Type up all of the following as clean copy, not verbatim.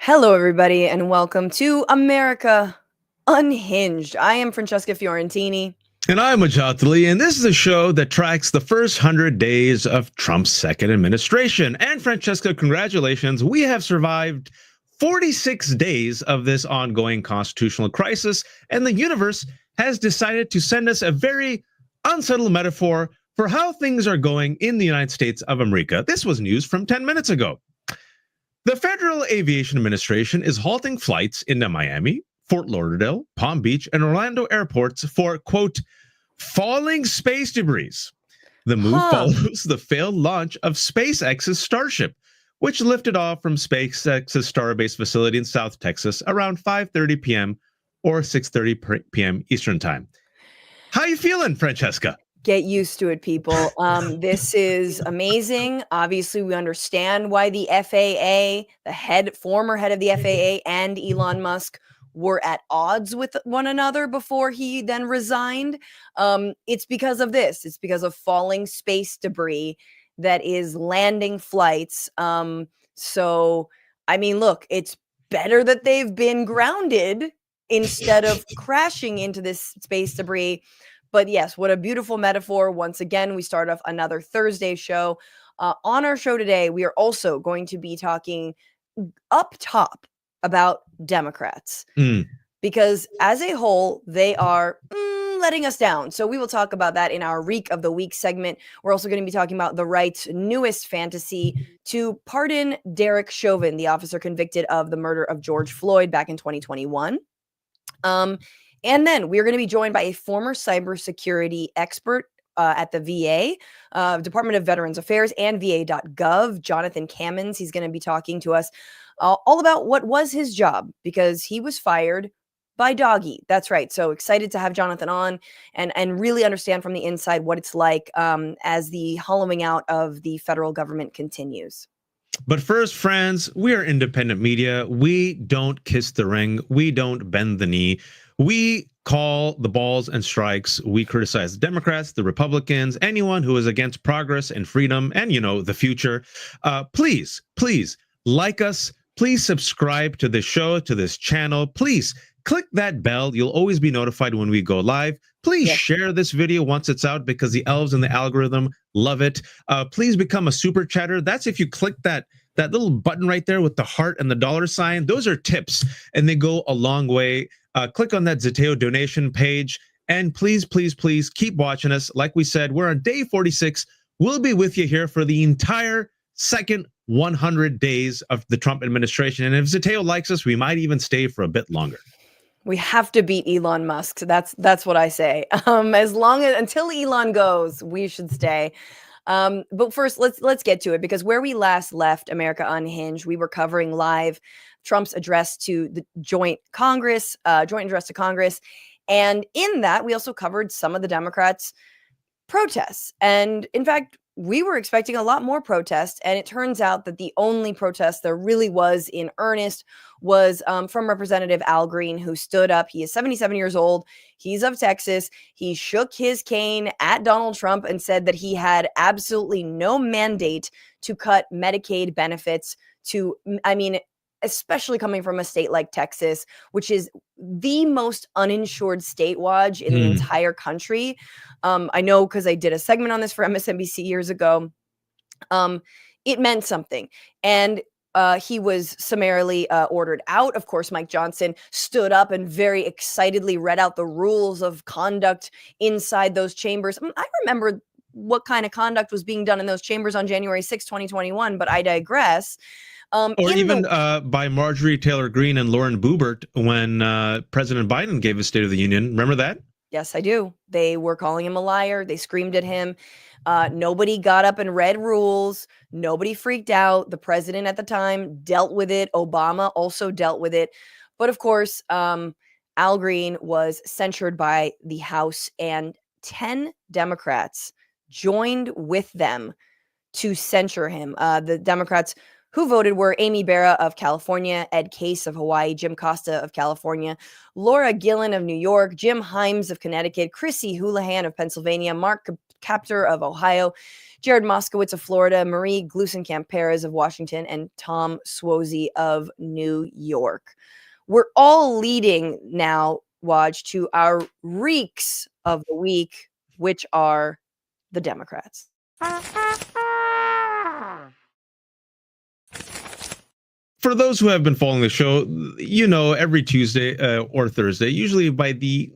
Hello, everybody, and welcome to America Unhinged. I am Francesca Fiorentini. And I'm Wajahat, and this is a show that tracks the first 100 days of Trump's second administration. And Francesca, congratulations. We have survived 46 days of this ongoing constitutional crisis, and the universe has decided to send us a very unsettled metaphor for how things are going in the United States of America. This was news from 10 minutes ago. The Federal Aviation Administration is halting flights into Miami, Fort Lauderdale, Palm Beach, and Orlando airports for, quote, falling space debris. The move follows the failed launch of SpaceX's Starship, which lifted off from SpaceX's Starbase facility in South Texas around 5:30 p.m. or 6:30 p.m. Eastern Time. How you feeling, Francesca? Get used to it, people. This is amazing. Obviously, we understand why the FAA, former head of the FAA, and Elon Musk were at odds with one another before he then resigned. It's because of this. It's because of falling space debris that is landing flights. So, I mean, look, it's better that they've been grounded instead of crashing into this space debris. But yes, what a beautiful metaphor. Once again, we start off another Thursday show. On our show today, we are also going to be talking up top about Democrats. Because as a whole, they are letting us down. So we will talk about that in our Reek of the Week segment. We're also going to be talking about the right's newest fantasy to pardon Derek Chauvin, the officer convicted of the murder of George Floyd back in 2021. And then we're going to be joined by a former cybersecurity expert at the VA, Department of Veterans Affairs, and VA.gov, Jonathan Kamens. He's going to be talking to us all about what was his job, because he was fired by DOGE. That's right. So excited to have Jonathan on and really understand from the inside what it's like as the hollowing out of the federal government continues. But first, friends, we are independent media. We don't kiss the ring. We don't bend the knee. We call the balls and strikes. We criticize the Democrats, the Republicans, anyone who is against progress and freedom and, the future. Please like us. Please subscribe to this show, to this channel. Please click that bell. You'll always be notified when we go live. Please share this video once it's out, because the elves and the algorithm love it. Please become a super chatter. That's if you click that little button right there with the heart and the dollar sign. Those are tips, and they go a long way. Click on that Zeteo donation page, and please keep watching us. Like we said, we're on day 46. We'll be with you here for the entire second 100 days of the Trump administration. And if Zeteo likes us, we might even stay for a bit longer. We have to beat Elon Musk. That's what I say. Until Elon goes, we should stay. But first, let's get to it, because where we last left America Unhinged, we were covering live Trump's address to the joint address to Congress. And in that, we also covered some of the Democrats' protests. And in fact, we were expecting a lot more protests. And it turns out that the only protest there really was in earnest was from Representative Al Green, who stood up. He is 77 years old. He's of Texas. He shook his cane at Donald Trump and said that he had absolutely no mandate to cut Medicaid benefits especially coming from a state like Texas, which is the most uninsured state, Waj, in the entire country. I know, because I did a segment on this for MSNBC years ago. It meant something. And he was summarily ordered out. Of course, Mike Johnson stood up and very excitedly read out the rules of conduct inside those chambers. I remember what kind of conduct was being done in those chambers on January 6, 2021, but I digress. Or even by Marjorie Taylor Greene and Lauren Boebert when President Biden gave his State of the Union. Remember that? Yes, I do. They were calling him a liar. They screamed at him. Nobody got up and read rules. Nobody freaked out. The president at the time dealt with it. Obama also dealt with it. But of course, Al Green was censured by the House, and 10 Democrats joined with them to censure him. The Democrats who voted were Amy Barra of California, Ed Case of Hawaii, Jim Costa of California, Laura Gillen of New York, Jim Himes of Connecticut, Chrissy Houlihan of Pennsylvania, Mark Kaptur of Ohio, Jared Moskowitz of Florida, Marie Gluesenkamp-Perez of Washington, and Tom Suozzi of New York. We're all leading now, Waj, to our reeks of the week, which are the Democrats. For those who have been following the show, you know, every Tuesday or Thursday, usually by the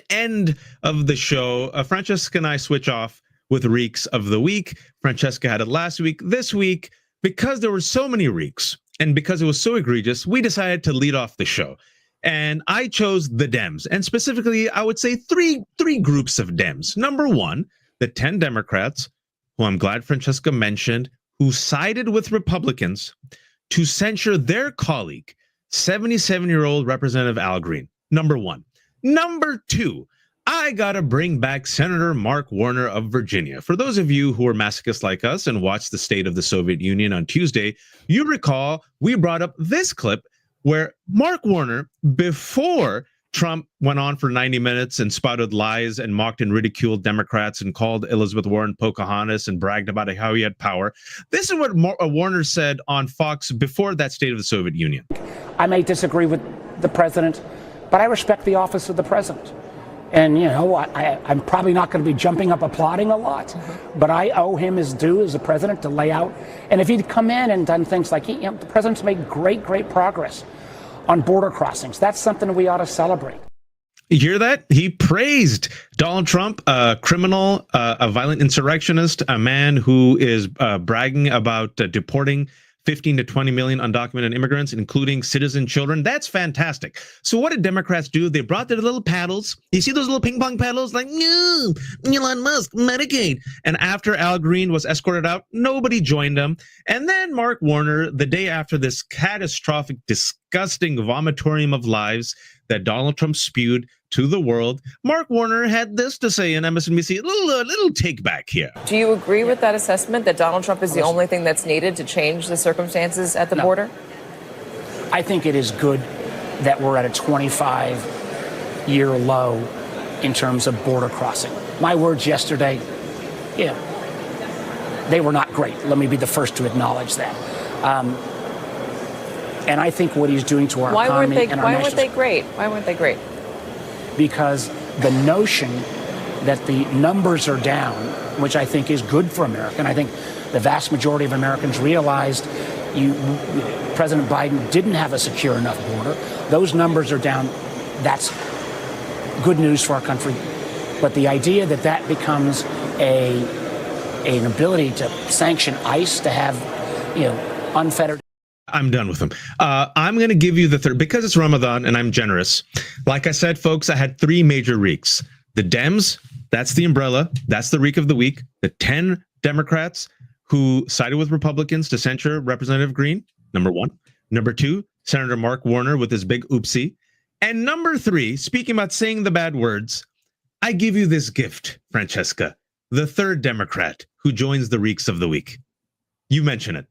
end of the show, Francesca and I switch off with reeks of the week. Francesca had it last week. This week, because there were so many reeks and because it was so egregious, we decided to lead off the show. And I chose the Dems, and specifically, I would say three groups of Dems. Number one, the 10 Democrats, who I'm glad Francesca mentioned, who sided with Republicans to censure their colleague, 77-year-old Representative Al Green. Number one. Number two, I gotta bring back Senator Mark Warner of Virginia. For those of you who are masochists like us and watched the State of the Soviet Union on Tuesday, you recall we brought up this clip where Mark Warner, before Trump went on for 90 minutes and spouted lies and mocked and ridiculed Democrats and called Elizabeth Warren Pocahontas and bragged about how he had power. This is what Warner said on Fox before that State of the Soviet Union. I may disagree with the president, but I respect the office of the president. And, you know, I'm probably not going to be jumping up applauding a lot, but I owe him his due as a president to lay out. And if he'd come in and done things like, the president's made great progress on border crossings. That's something we ought to celebrate. You hear that? He praised Donald Trump, a criminal, a violent insurrectionist, a man who is bragging about deporting 15 to 20 million undocumented immigrants, including citizen children. That's fantastic. So what did Democrats do? They brought their little paddles. You see those little ping pong paddles? Like, no, Elon Musk, Medicaid. And after Al Green was escorted out, nobody joined him. And then Mark Warner, the day after this catastrophic, disgusting vomitorium of lies that Donald Trump spewed to the world, Mark Warner had this to say in MSNBC, a little take back here. Do you agree with that assessment that Donald Trump is the only thing that's needed to change the circumstances at the border? I think it is good that we're at a 25-year low in terms of border crossing. My words yesterday, they were not great. Let me be the first to acknowledge that. And I think what he's doing to our economy and our Why weren't they great? Why weren't they great? Because the notion that the numbers are down, which I think is good for America, and I think the vast majority of Americans realized President Biden didn't have a secure enough border. Those numbers are down. That's good news for our country. But the idea that that becomes an ability to sanction ICE, to have unfettered. I'm done with them. I'm going to give you the third, because it's Ramadan and I'm generous. Like I said, folks, I had three major reeks. The Dems, that's the umbrella. That's the reek of the week. The 10 Democrats who sided with Republicans to censure Representative Green, number one. Number two, Senator Mark Warner with his big oopsie. And number three, speaking about saying the bad words, I give you this gift, Francesca, the third Democrat who joins the reeks of the week. You mention it.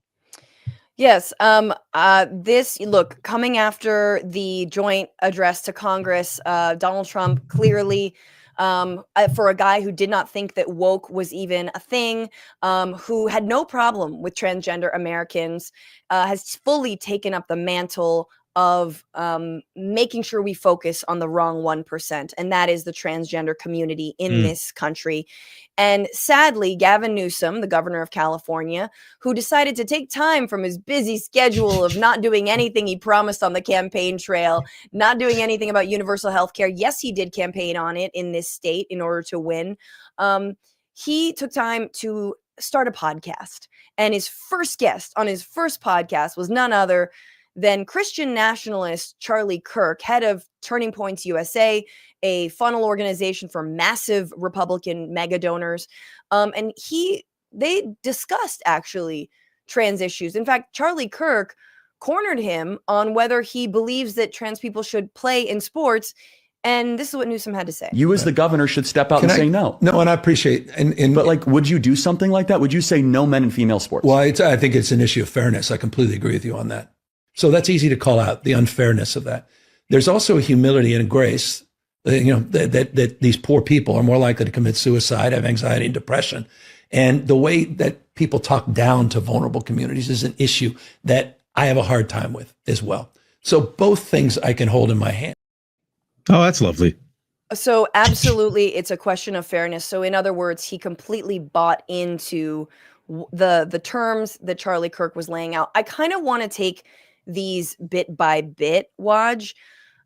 Yes. Look, coming after the joint address to Congress, Donald Trump clearly, for a guy who did not think that woke was even a thing, who had no problem with transgender Americans, has fully taken up the mantle of making sure we focus on the wrong 1%, and that is the transgender community in this country. And sadly, Gavin Newsom, the governor of California, who decided to take time from his busy schedule of not doing anything he promised on the campaign trail, not doing anything about universal health care. Yes, he did campaign on it in this state in order to win. He took time to start a podcast. And his first guest on his first podcast was none other than Christian nationalist Charlie Kirk, head of Turning Points USA, a funnel organization for massive Republican mega donors. And they discussed actually trans issues. In fact, Charlie Kirk cornered him on whether he believes that trans people should play in sports. And this is what Newsom had to say. You as the governor should step out and say no. No, and I appreciate, but like, would you do something like that? Would you say no men in female sports? Well, I think it's an issue of fairness. I completely agree with you on that. So that's easy to call out, the unfairness of that. There's also a humility and a grace, that these poor people are more likely to commit suicide, have anxiety and depression. And the way that people talk down to vulnerable communities is an issue that I have a hard time with as well. So both things I can hold in my hand. Oh, that's lovely. So absolutely, it's a question of fairness. So in other words, he completely bought into the terms that Charlie Kirk was laying out. I kind of want to take these bit by bit, Waj,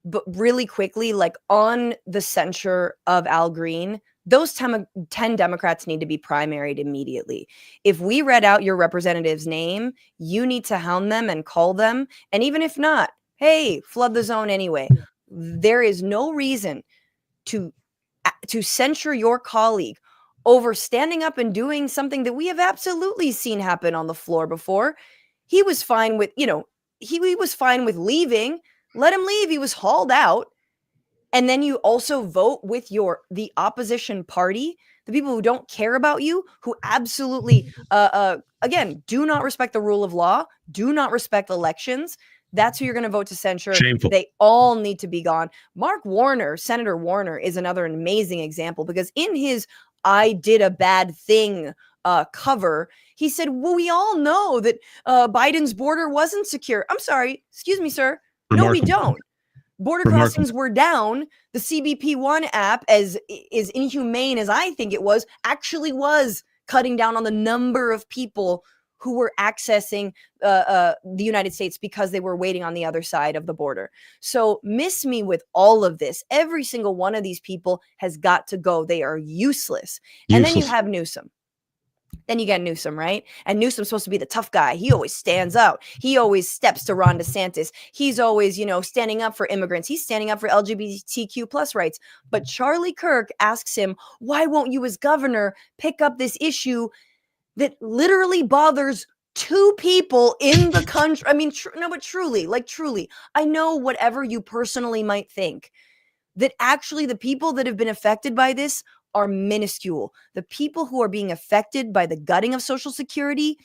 but really quickly, like on the censure of Al Green, those 10 Democrats need to be primaried immediately. If we read out your representative's name, you need to hound them and call them. And even if not, hey, flood the zone anyway. There is no reason to censure your colleague over standing up and doing something that we have absolutely seen happen on the floor before. He was fine with, he was fine with leaving. Let him leave. He was hauled out. And then you also vote with the opposition party, the people who don't care about you, who absolutely, again, do not respect the rule of law, do not respect elections. That's who you're going to vote to censure. Shameful. They all need to be gone. Mark Warner, Senator Warner, is another amazing example because in his "I did a bad thing" cover, he said, "Well, we all know that Biden's border wasn't secure." I'm sorry, excuse me, sir. No, we don't. Border crossings were down. The CBP One app, as inhumane as I think it was, actually was cutting down on the number of people who were accessing the United States because they were waiting on the other side of the border. So miss me with all of this. Every single one of these people has got to go. They are useless. And then you have Newsom. Then you get Newsom, right? And Newsom's supposed to be the tough guy. He always stands out. He always steps to Ron DeSantis. He's always, standing up for immigrants. He's standing up for LGBTQ plus rights. But Charlie Kirk asks him, why won't you as governor pick up this issue that literally bothers two people in the country? I mean, but truly, I know whatever you personally might think, that actually the people that have been affected by this are minuscule. The people who are being affected by the gutting of Social Security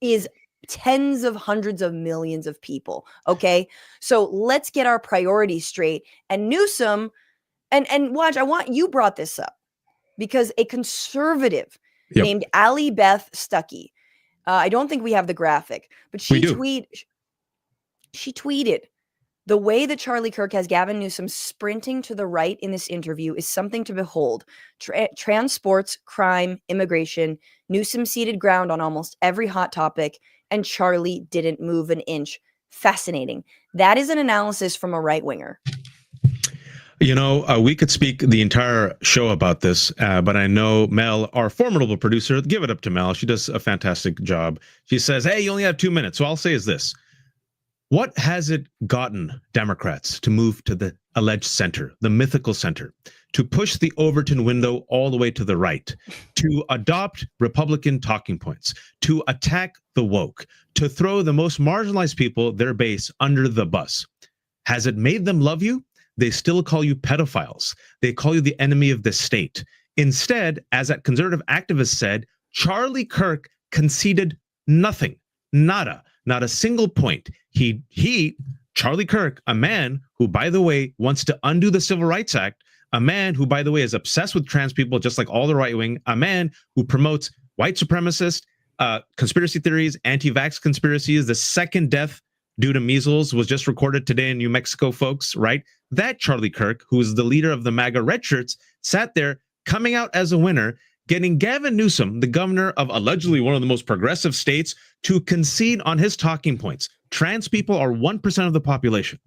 is tens of hundreds of millions of people. Okay. So let's get our priorities straight. And Newsom, and Waj, you brought this up because a conservative named Allie Beth Stuckey, I don't think we have the graphic, but she tweeted, the way that Charlie Kirk has Gavin Newsom sprinting to the right in this interview is something to behold. Transports, crime, immigration, Newsom ceded ground on almost every hot topic, and Charlie didn't move an inch. Fascinating. That is an analysis from a right-winger. We could speak the entire show about this, but I know Mel, our formidable producer, give it up to Mel. She does a fantastic job. She says, hey, you only have 2 minutes. So I'll say is this. What has it gotten Democrats to move to the alleged center, the mythical center, to push the Overton window all the way to the right, to adopt Republican talking points, to attack the woke, to throw the most marginalized people, their base, under the bus? Has it made them love you? They still call you pedophiles. They call you the enemy of the state. Instead, as that conservative activist said, Charlie Kirk conceded nothing, nada. Not a single point. Charlie Kirk, a man who, by the way, wants to undo the Civil Rights Act, a man who, by the way, is obsessed with trans people, just like all the right wing, a man who promotes white supremacist conspiracy theories, anti-vax conspiracies. The second death due to measles was just recorded today in New Mexico, folks, right? That Charlie Kirk, who is the leader of the MAGA red shirts, sat there coming out as a winner, getting Gavin Newsom, the governor of allegedly one of the most progressive states, to concede on his talking points. Trans people are 1% of the population.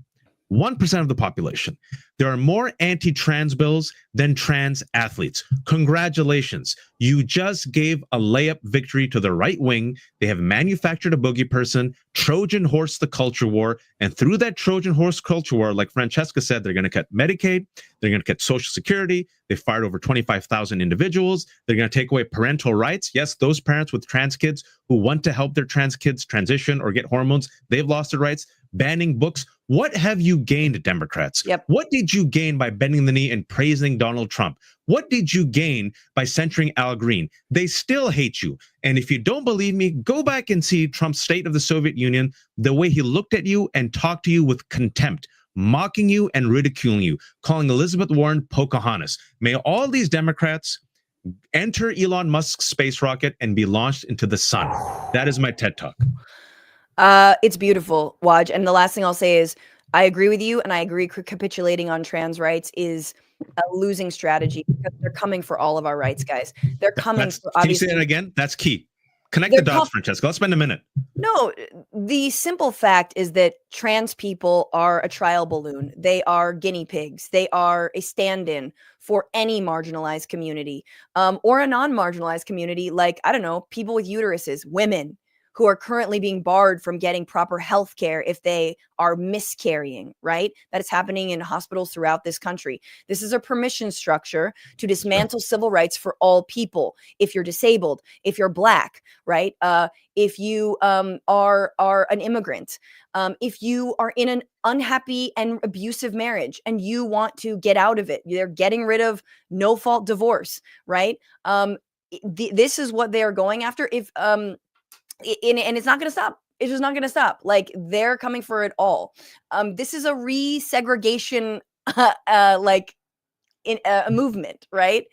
1% of the population. There are more anti-trans bills than trans athletes. Congratulations. You just gave a layup victory to the right wing. They have manufactured a bogey person, Trojan horse the culture war. And through that Trojan horse culture war, like Francesca said, they're going to cut Medicaid. They're going to cut Social Security. They fired over 25,000 individuals. They're going to take away parental rights. Yes, those parents with trans kids who want to help their trans kids transition or get hormones, they've lost their rights. Banning books What have you gained, Democrats? Yep. What did you gain by bending the knee and praising Donald Trump? What did you gain by censuring Al Green? They still hate you. And if you don't believe me, go back and see Trump's State of the Soviet Union, the way he looked at you and talked to you with contempt, mocking you and ridiculing you, calling Elizabeth Warren Pocahontas. May all these Democrats enter Elon Musk's space rocket and be launched into the sun. That is my TED Talk. It's beautiful, Waj. And the last thing I'll say is I agree with you, and I agree capitulating on trans rights is a losing strategy because they're coming for all of our rights, guys. They're coming for, Can you say that again? That's key. Connect the dots, Francesca. Let's spend a minute. No, the simple fact is that trans people are a trial balloon. They are guinea pigs. They are a stand-in for any marginalized community, or a non-marginalized community, like, I don't know, people with uteruses, women who are currently being barred from getting proper health care if they are miscarrying, right? That is happening in hospitals throughout this country. This is a permission structure to dismantle civil rights for all people. If you're disabled, if you're Black, right? If you are an immigrant, if you are in an unhappy and abusive marriage and you want to get out of it, they're getting rid of no-fault divorce, right? This is what they are going after. And it's not going to stop. It's just not going to stop. Like, they're coming for it all. This is a resegregation, in a movement, right?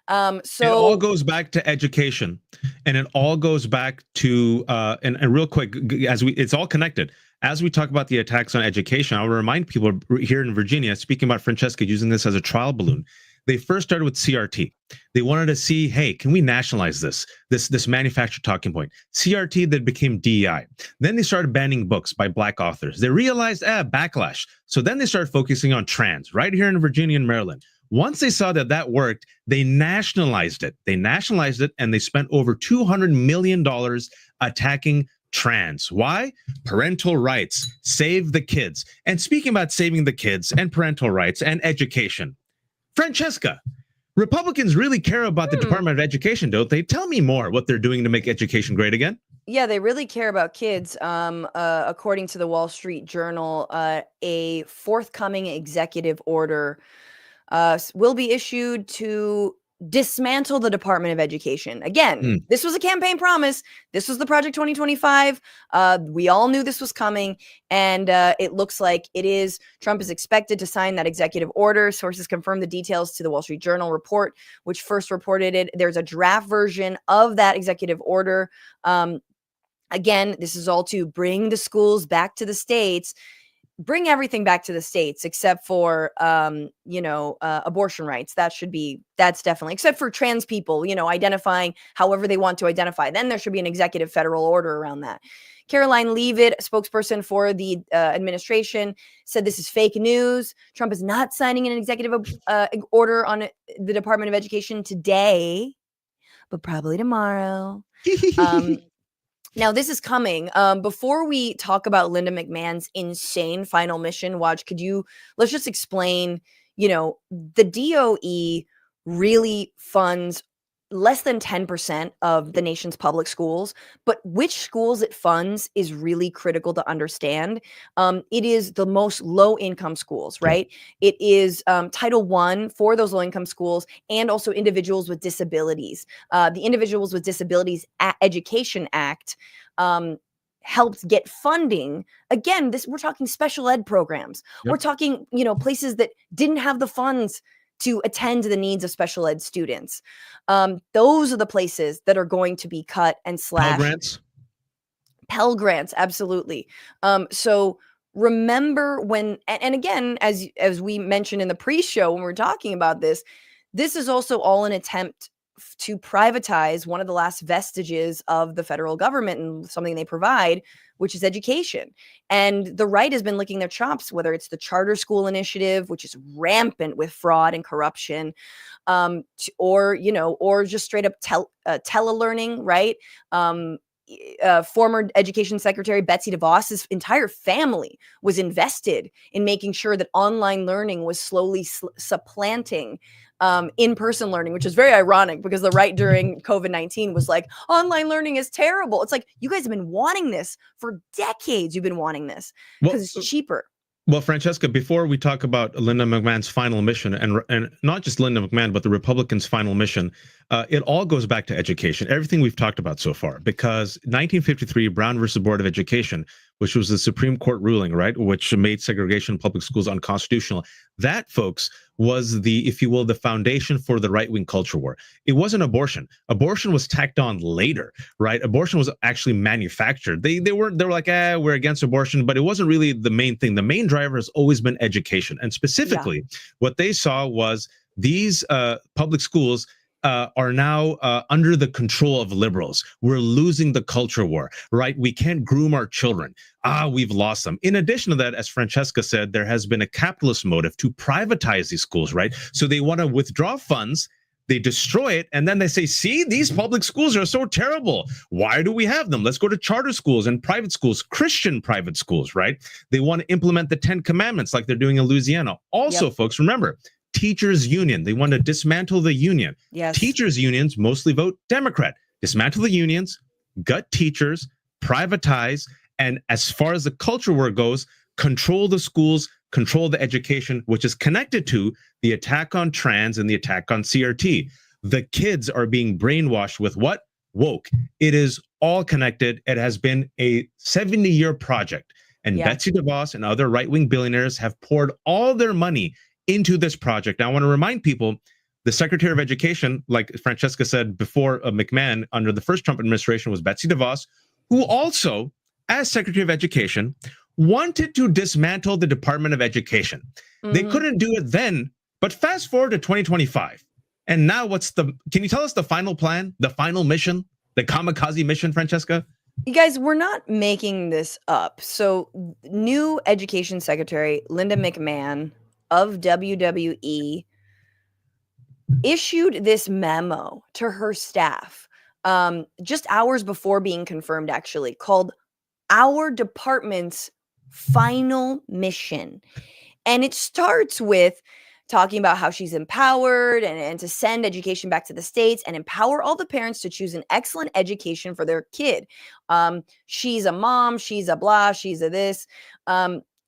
So it all goes back to education, and it all goes back to and real quick, it's all connected. As we talk about the attacks on education, I'll remind people here in Virginia, speaking about Francesca using this as a trial balloon. They first started with CRT. They wanted to see, hey, can we nationalize this manufactured talking point? CRT that became DEI. Then they started banning books by Black authors. They realized, backlash. So then they started focusing on trans right here in Virginia and Maryland. Once they saw that worked, they nationalized it. And they spent over $200 million attacking trans. Why? Parental rights. Save the kids. And speaking about saving the kids and parental rights and education, Francesca, Republicans really care about the Department of Education, don't they? Tell me more what they're doing to make education great again. Yeah, they really care about kids. According to the Wall Street Journal, a forthcoming executive order will be issued to dismantle the Department of Education. Again, this was a campaign promise. This was the Project 2025. We all knew this was coming, and it looks like it is. Trump is expected to sign that executive order. Sources confirm the details to the Wall Street Journal report, which first reported it. There's a draft version of that executive order. Again, this is all to bring the schools back to the states. Bring everything back to the states except for, abortion rights. That's definitely, except for trans people, identifying however they want to identify. Then there should be an executive federal order around that. Caroline Leavitt, spokesperson for the administration, said this is fake news. Trump is not signing an executive order on the Department of Education today, but probably tomorrow. Now, this is coming. Before we talk about Linda McMahon's insane final mission, let's just explain, the DOE really funds less than 10% of the nation's public schools, but which schools it funds is really critical to understand. It is the most low-income schools, right? It is Title I for those low-income schools and also individuals with disabilities. The Individuals with Disabilities Education Act helped get funding. Again, we're talking special ed programs. We're talking, places that didn't have the funds to attend to the needs of special ed students. Those are the places that are going to be cut and slashed. Pell Grants, absolutely. So remember when, and again, as we mentioned in the pre-show when we were talking about this is also all an attempt to privatize one of the last vestiges of the federal government and something they provide, which is education. And the right has been licking their chops, whether it's the charter school initiative, which is rampant with fraud and corruption, or just straight up telelearning, right? Former Education Secretary Betsy DeVos's entire family was invested in making sure that online learning was slowly supplanting in-person learning, which is very ironic because the right during COVID-19 was like, online learning is terrible. It's like, you guys have been wanting this for decades. You've been wanting this because it's cheaper. Well, Francesca, before we talk about Linda McMahon's final mission, and not just Linda McMahon, but the Republicans' final mission, it all goes back to education. Everything we've talked about so far, because 1953 Brown versus Board of Education, which was the Supreme Court ruling, right, which made segregation in public schools unconstitutional. That, folks, was the, if you will, the foundation for the right-wing culture war. It wasn't abortion. Abortion was tacked on later, right? Abortion was actually manufactured. They were like, we're against abortion, but it wasn't really the main thing. The main driver has always been education. And specifically, what they saw was these public schools are now under the control of liberals. We're losing the culture war, right? We can't groom our children. We've lost them. In addition to that, as Francesca said, there has been a capitalist motive to privatize these schools, right? So they want to withdraw funds, they destroy it, and then they say, see, these public schools are so terrible. Why do we have them? Let's go to charter schools and private schools, Christian private schools, right? They want to implement the 10 Commandments like they're doing in Louisiana. Also, folks, remember, teachers union. They want to dismantle the union. Yes. Teachers unions mostly vote Democrat. Dismantle the unions, gut teachers, privatize, and as far as the culture war goes, control the schools, control the education, which is connected to the attack on trans and the attack on CRT. The kids are being brainwashed with what? Woke. It is all connected. It has been a 70-year project. And Betsy DeVos and other right-wing billionaires have poured all their money into this project. Now, I want to remind people, the Secretary of Education, like Francesca said before, McMahon under the first Trump administration was Betsy DeVos, who also, as Secretary of Education, wanted to dismantle the Department of Education. They couldn't do it then, but fast forward to 2025. And now can you tell us the final plan, the final mission, the kamikaze mission, Francesca? You guys, we're not making this up. So new Education Secretary Linda McMahon of WWE issued this memo to her staff just hours before being confirmed, actually, called Our Department's Final Mission. And it starts with talking about how she's empowered and to send education back to the states and empower all the parents to choose an excellent education for their kid. She's a mom, she's a blah, she's a this.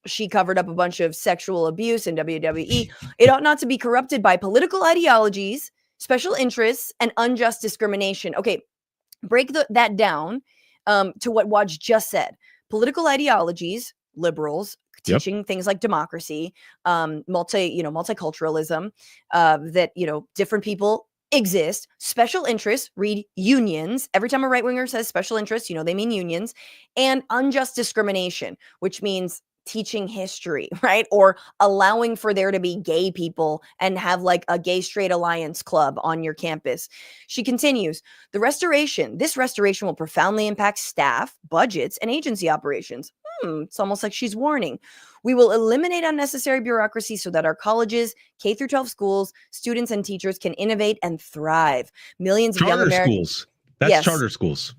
She covered up a bunch of sexual abuse in WWE. It ought not to be corrupted by political ideologies, special interests, and unjust discrimination. Okay, break that down to what Waj just said. Political ideologies, liberals, teaching things like democracy, multiculturalism, that, different people exist, special interests, read unions. Every time a right-winger says special interests, they mean unions, and unjust discrimination, which means teaching history, right? Or allowing for there to be gay people and have like a gay straight alliance club on your campus. She continues, this restoration will profoundly impact staff, budgets, and agency operations. It's almost like she's warning. We will eliminate unnecessary bureaucracy so that our colleges, K through 12 schools, students and teachers can innovate and thrive. Millions of young Americans. That's charter schools.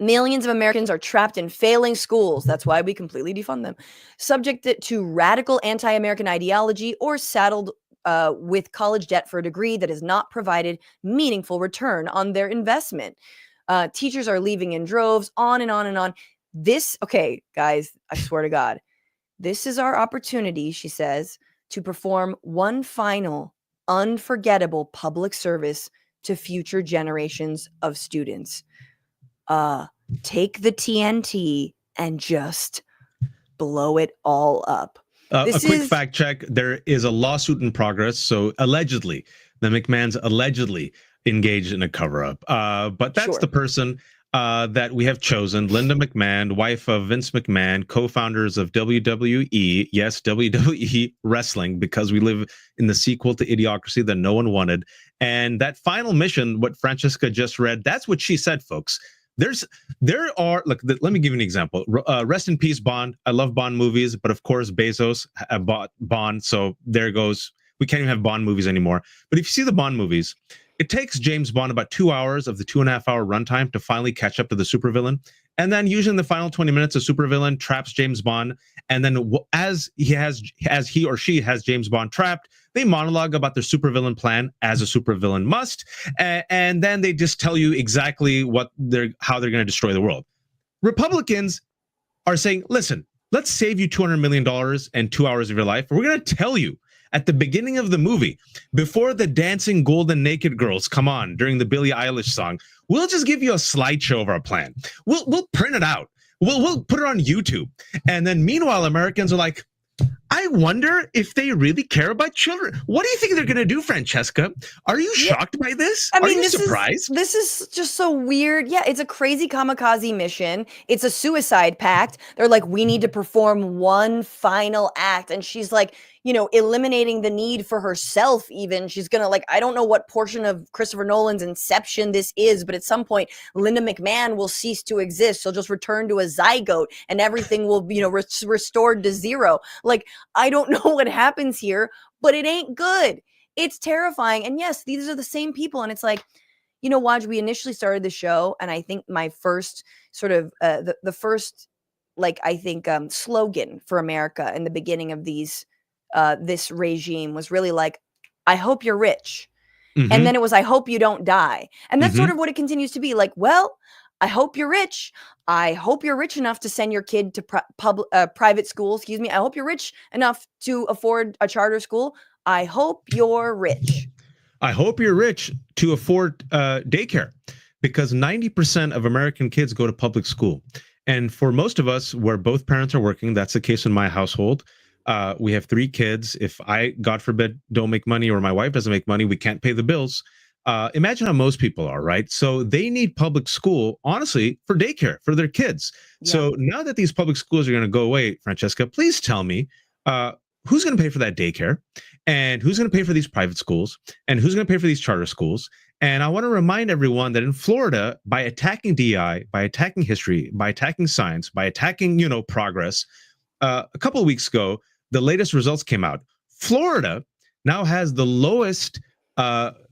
Millions of Americans are trapped in failing schools. That's why we completely defund them. Subject to radical anti-American ideology or saddled with college debt for a degree that has not provided meaningful return on their investment. Teachers are leaving in droves, on and on and on. Okay, guys, I swear to God, this is our opportunity, she says, to perform one final, unforgettable public service to future generations of students. Take the TNT and just blow it all up. A quick fact check. There is a lawsuit in progress. So allegedly, the McMahons allegedly engaged in a cover-up. But that's the person that we have chosen, Linda McMahon, wife of Vince McMahon, co-founders of WWE. Yes, WWE Wrestling, because we live in the sequel to Idiocracy that no one wanted. And that final mission, what Francesca just read, that's what she said, folks. Let me give you an example. Rest in peace, Bond. I love Bond movies, but of course Bezos bought Bond, so there goes. We can't even have Bond movies anymore. But if you see the Bond movies, it takes James Bond about 2 hours of the 2.5-hour runtime to finally catch up to the supervillain. And then usually in the final 20 minutes, the supervillain traps James Bond. And then as he or she has James Bond trapped, they monologue about their supervillain plan, as a supervillain must. And then they just tell you exactly how they're going to destroy the world. Republicans are saying, listen, let's save you $200 million and 2 hours of your life. We're going to tell you at the beginning of the movie, before the dancing golden naked girls come on during the Billie Eilish song, we'll just give you a slideshow of our plan. We'll print it out. We'll put it on YouTube. And then meanwhile, Americans are like, I wonder if they really care about children. What do you think they're going to do, Francesca? Are you shocked by this? I mean, are you surprised? This is just so weird. Yeah, it's a crazy kamikaze mission. It's a suicide pact. They're like, we need to perform one final act. And she's like, eliminating the need for herself even. She's going to like, I don't know what portion of Christopher Nolan's Inception this is, but at some point, Linda McMahon will cease to exist. She'll just return to a zygote and everything will be, restored to zero. Like, I don't know what happens here, but it ain't good. It's terrifying. And yes, these are the same people. And it's like, Waj, we initially started the show. And I think my first sort of, the first, like, I think slogan for America in the beginning of this regime was really like, I hope you're rich. Mm-hmm. And then it was, I hope you don't die. And that's sort of what it continues to be like, well, I hope you're rich. I hope you're rich enough to send your kid to private school. Excuse me. I hope you're rich enough to afford a charter school. I hope you're rich. I hope you're rich to afford daycare, because 90% of American kids go to public school. And for most of us, where both parents are working, that's the case in my household. We have 3 kids. If I, God forbid, don't make money, or my wife doesn't make money, we can't pay the bills. Imagine how most people are, right? So they need public school, honestly, for daycare, for their kids. Yeah. So now that these public schools are going to go away, Francesca, please tell me who's going to pay for that daycare, and who's going to pay for these private schools, and who's going to pay for these charter schools. And I want to remind everyone that in Florida, by attacking DEI, by attacking history, by attacking science, by attacking, progress, a couple of weeks ago, the latest results came out. Florida now has the lowest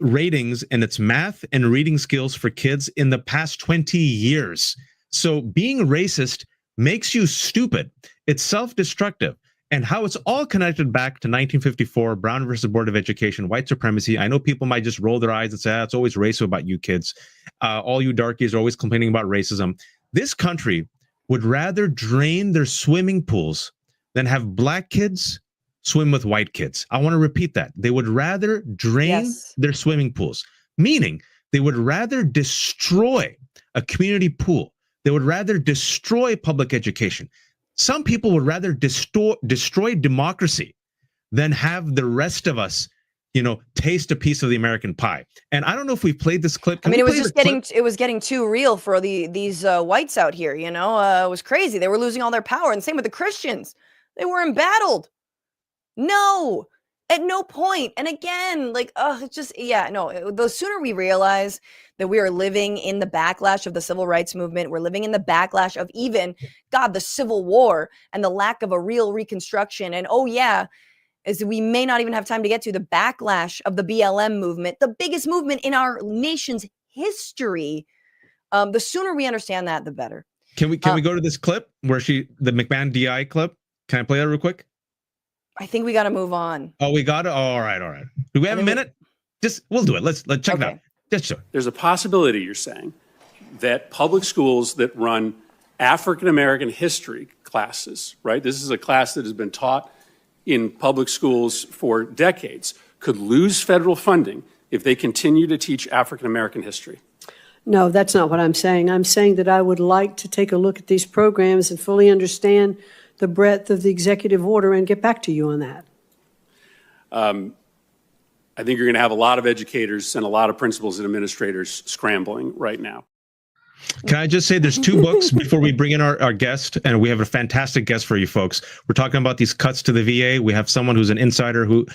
ratings in its math and reading skills for kids in the past 20 years. So being racist makes you stupid. It's self-destructive. And how it's all connected back to 1954, Brown versus Board of Education, white supremacy. I know people might just roll their eyes and say, it's always racial about you kids. All you darkies are always complaining about racism. This country would rather drain their swimming pools than have black kids swim with white kids. I want to repeat that. They would rather drain their swimming pools, meaning they would rather destroy a community pool. They would rather destroy public education. Some people would rather destroy democracy than have the rest of us, taste a piece of the American pie. And I don't know if we've played this clip. It was just getting too real for these whites out here. It was crazy. They were losing all their power. And same with the Christians. They were embattled. No, at no point. And again, it's just, the sooner we realize that we are living in the backlash of the civil rights movement, we're living in the backlash of even, the Civil War and the lack of a real reconstruction. And as we may not even have time to get to, the backlash of the BLM movement, the biggest movement in our nation's history. The sooner we understand that, the better. Can we go to this clip where the McMahon DI clip? Can I play that real quick? I think we got to move on. Oh, we got to. All right. Do we have a minute? We'll do it. Let's check it out. Just sure. There's a possibility, you're saying, that public schools that run African American history classes, right? This is a class that has been taught in public schools for decades, could lose federal funding if they continue to teach African American history. No, that's not what I'm saying. I'm saying that I would like to take a look at these programs and fully understand the breadth of the executive order and get back to you on that. I think you're going to have a lot of educators and a lot of principals and administrators scrambling right now. Can I just say there's 2 books before we bring in our guest, and we have a fantastic guest for you folks. We're talking about these cuts to the VA. We have someone who's an insider who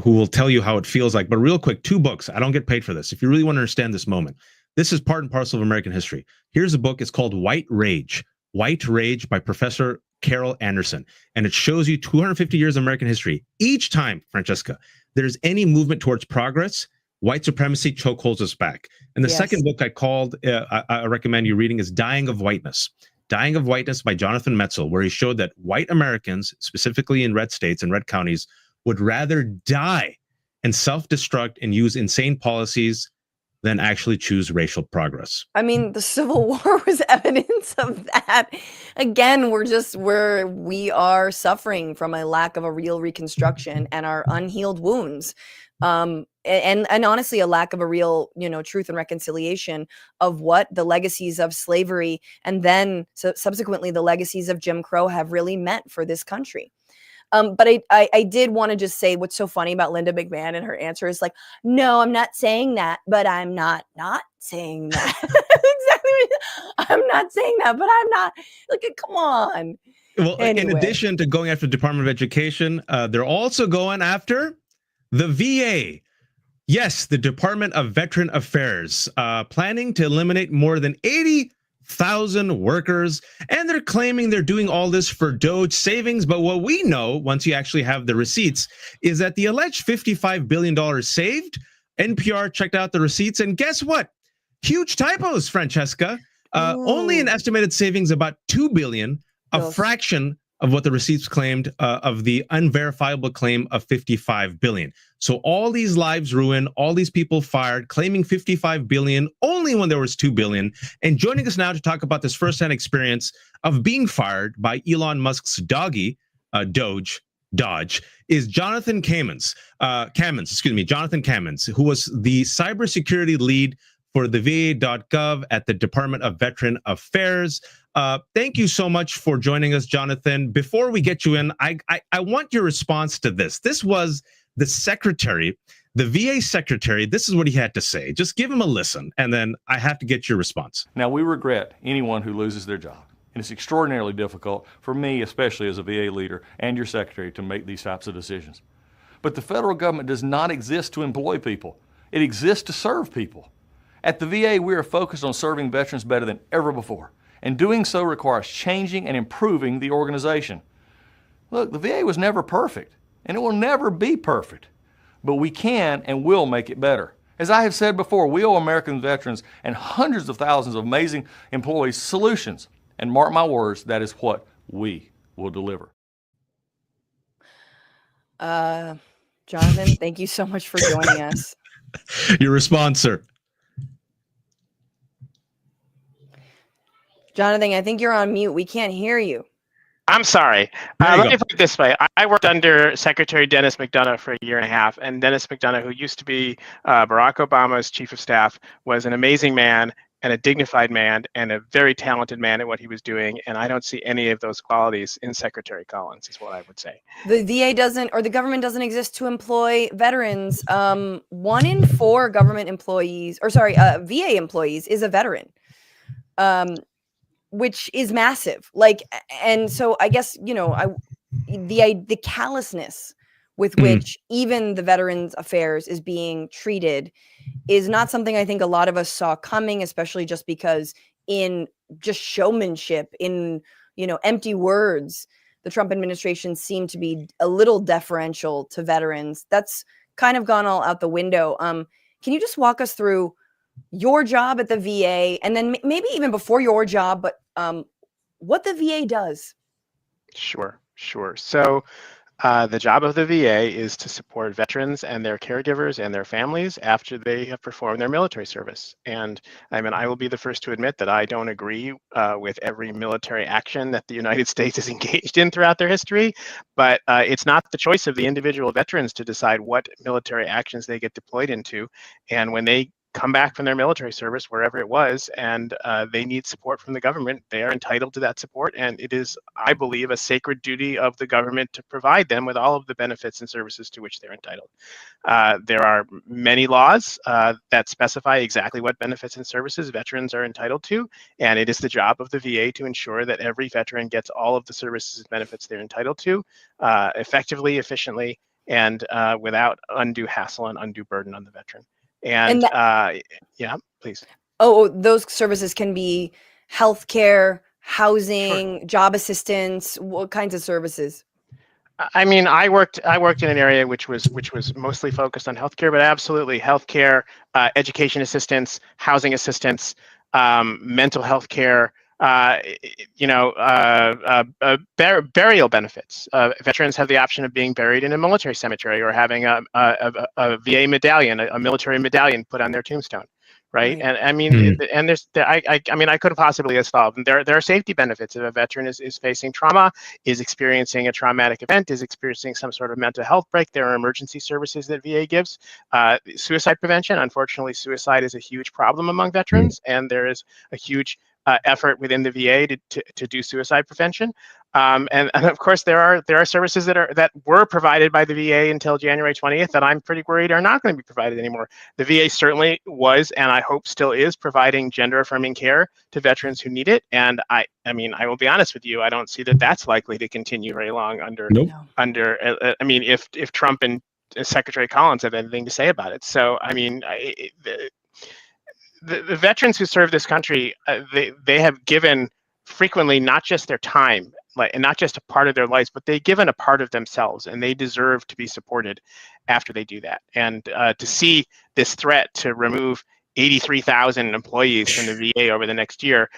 will tell you how it feels like. But real quick, 2 books. I don't get paid for this. If you really want to understand this moment, this is part and parcel of American history. Here's a book. It's called White Rage by Professor Carol Anderson. And it shows you 250 years of American history. Each time, Francesca, there's any movement towards progress, white supremacy chokeholds us back. And the second book I recommend you reading is Dying of Whiteness. Dying of Whiteness by Jonathan Metzl, where he showed that white Americans, specifically in red states and red counties, would rather die and self-destruct and use insane policies than actually choose racial progress. I mean, the Civil War was evidence of that. Again, we are suffering from a lack of a real reconstruction and our unhealed wounds. And honestly, a lack of a real, truth and reconciliation of what the legacies of slavery and then subsequently the legacies of Jim Crow have really meant for this country. But I did want to just say what's so funny about Linda McMahon and her answer is like, no, I'm not saying that, but I'm not saying that. Exactly. I'm not saying that, but I'm not. Look, come on. Well, Anyway. in addition to going after the Department of Education, they're also going after the VA. Yes, the Department of Veteran Affairs, planning to eliminate more than 80,000 workers, and they're claiming they're doing all this for DOGE savings. But what we know, once you actually have the receipts, is that the alleged $55 billion saved, NPR checked out the receipts, and guess what? Huge typos, Francesca. Only an estimated savings about $2 billion, a fraction of what the receipts claimed of the unverifiable claim of $55 billion. So all these lives ruined, all these people fired, claiming $55 billion only when there was $2 billion. And joining us now to talk about this firsthand experience of being fired by Elon Musk's doggy, DOGE, is Jonathan Kamens. Jonathan Kamens, who was the cybersecurity lead for the VA.gov at the Department of Veteran Affairs. Thank you so much for joining us, Jonathan. Before we get you in, I want your response to this. This was the secretary, the VA secretary. This is what he had to say. Just give him a listen, and then I have to get your response. Now, we regret anyone who loses their job. And it's extraordinarily difficult for me, especially as a VA leader, and your secretary to make these types of decisions. But the federal government does not exist to employ people. It exists to serve people. At the VA, we are focused on serving veterans better than ever before. And doing so requires changing and improving the organization. Look, the VA was never perfect, and it will never be perfect. But we can and will make it better. As I have said before, we owe American veterans and hundreds of thousands of amazing employees solutions. And mark my words, that is what we will deliver. Jonathan, thank you so much for joining us. Your response, sir. Jonathan, I think you're on mute. We can't hear you. I'm sorry. Let me put it this way. I worked under Secretary Dennis McDonough for a year and a half, and Dennis McDonough, who used to be Barack Obama's chief of staff, was an amazing man and a dignified man and a very talented man at what he was doing, and I don't see any of those qualities in Secretary Collins, is what I would say. The VA doesn't, or the government doesn't exist to employ veterans. 1 in 4 government employees, VA employees is a veteran. Which is massive. And so I guess, the callousness with which even the Veterans Affairs is being treated is not something I think a lot of us saw coming, especially just because in just showmanship, in, empty words, the Trump administration seemed to be a little deferential to veterans. That's kind of gone all out the window. Can you just walk us through your job at the VA, and then maybe even before your job, but what the VA does? Sure. So the job of the VA is to support veterans and their caregivers and their families after they have performed their military service. And I will be the first to admit that I don't agree with every military action that the United States is engaged in throughout their history, but it's not the choice of the individual veterans to decide what military actions they get deployed into. And when they come back from their military service, wherever it was, and they need support from the government, they are entitled to that support. And it is, I believe, a sacred duty of the government to provide them with all of the benefits and services to which they're entitled. There are many laws that specify exactly what benefits and services veterans are entitled to. And it is the job of the VA to ensure that every veteran gets all of the services and benefits they're entitled to effectively, efficiently, and without undue hassle and undue burden on the veteran. And yeah, please. Oh, those services can be healthcare, housing, job assistance. What kinds of services? I worked in an area which was mostly focused on healthcare, but absolutely healthcare, education assistance, housing assistance, mental health care. Burial benefits. Veterans have the option of being buried in a military cemetery or having a VA medallion, a military medallion put on their tombstone. right? Right. And I mean, and I mean, I couldn't possibly list all of them. There are safety benefits if a veteran is facing trauma, is experiencing a traumatic event, is experiencing some sort of mental health break. There are emergency services that VA gives. Suicide prevention. Unfortunately, suicide is a huge problem among veterans, and there is a huge effort within the VA to do suicide prevention. And of course, there are services that were provided by the VA until January 20th that I'm pretty worried are not going to be provided anymore. The VA certainly was, and I hope still is, providing gender affirming care to veterans who need it. And I mean, I will be honest with you, I don't see that that's likely to continue very long under. I mean, if Trump and Secretary Collins have anything to say about it. So I mean, the veterans who serve this country, they have given frequently not just their time, and not just a part of their lives, but they've given a part of themselves, and they deserve to be supported after they do that. And to see this threat to remove 83,000 employees from the VA over the next year,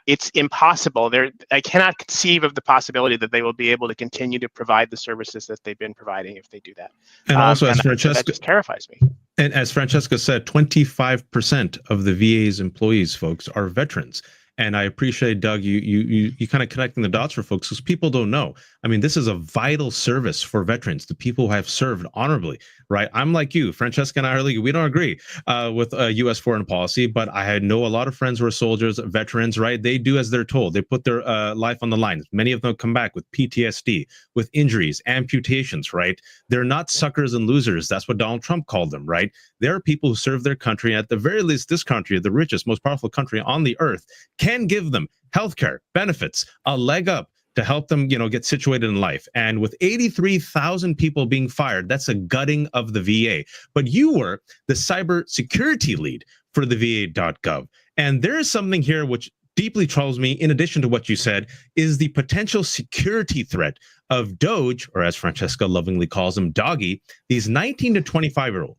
it's impossible. I cannot conceive of the possibility that they will be able to continue to provide the services that they've been providing if they do that. And also, as Francesca, that just terrifies me. And as Francesca said, 25% of the VA's employees, folks, are veterans. And I appreciate, Doug, you kind of connecting the dots for folks, because people don't know. I mean, this is a vital service for veterans, the people who have served honorably, right? I'm like you, Francesca and I we don't agree with U.S. foreign policy, but I know a lot of friends who are soldiers, veterans, right? They do as they're told. They put their life on the line. Many of them come back with PTSD, with injuries, amputations, right? They're not suckers and losers. That's what Donald Trump called them, right? There are people who serve their country. At the very least, this country, the richest, most powerful country on the earth, can give them healthcare, benefits, a leg up to help them, get situated in life. And with 83,000 people being fired, that's a gutting of the VA. But you were the cybersecurity lead for the VA.gov. And there is something here which deeply troubles me, in addition to what you said, is the potential security threat of DOGE, or as Francesca lovingly calls them, doggy, these 19 to 25-year-olds.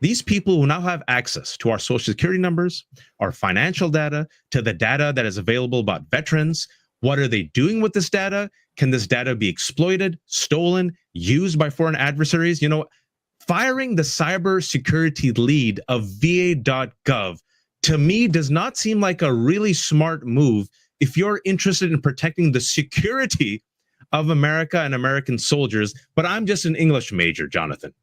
These people who now have access to our social security numbers, our financial data, to the data that is available about veterans. What are they doing with this data? Can this data be exploited, stolen, used by foreign adversaries? Firing the cybersecurity lead of VA.gov, to me, does not seem like a really smart move if you're interested in protecting the security of America and American soldiers. But I'm just an English major, Jonathan.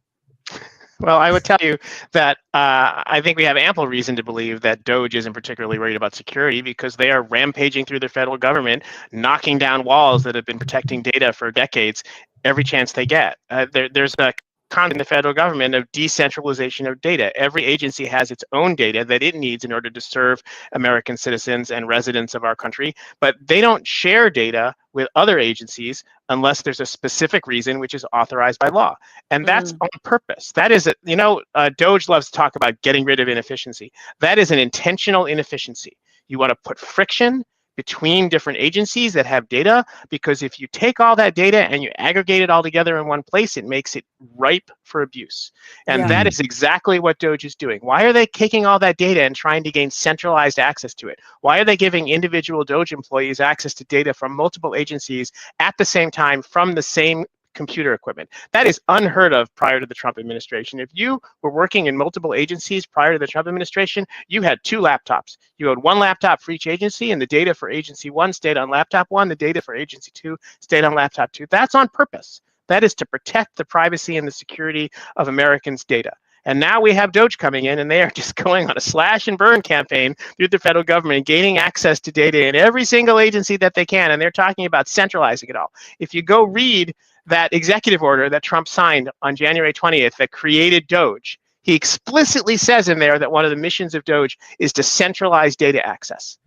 Well, I would tell you that I think we have ample reason to believe that DOGE isn't particularly worried about security, because they are rampaging through the federal government, knocking down walls that have been protecting data for decades every chance they get. There's a concept in the federal government of decentralization of data. Every agency has its own data that it needs in order to serve American citizens and residents of our country, but they don't share data with other agencies unless there's a specific reason which is authorized by law. And that's on purpose. That is, DOGE loves to talk about getting rid of inefficiency. That is an intentional inefficiency. You want to put friction between different agencies that have data, because if you take all that data and you aggregate it all together in one place, it makes it ripe for abuse. And that is exactly what DOGE is doing. Why are they taking all that data and trying to gain centralized access to it? Why are they giving individual DOGE employees access to data from multiple agencies at the same time from the same computer equipment? That is unheard of prior to the Trump administration. If you were working in multiple agencies prior to the Trump administration, you had two laptops. You had one laptop for each agency, and the data for agency one stayed on laptop one, the data for agency two stayed on laptop two. That's on purpose. That is to protect the privacy and the security of Americans' data. And now we have DOGE coming in, and they are just going on a slash and burn campaign through the federal government, gaining access to data in every single agency that they can. And they're talking about centralizing it all. If you go read that executive order that Trump signed on January 20th that created DOGE, he explicitly says in there that one of the missions of DOGE is to centralize data access.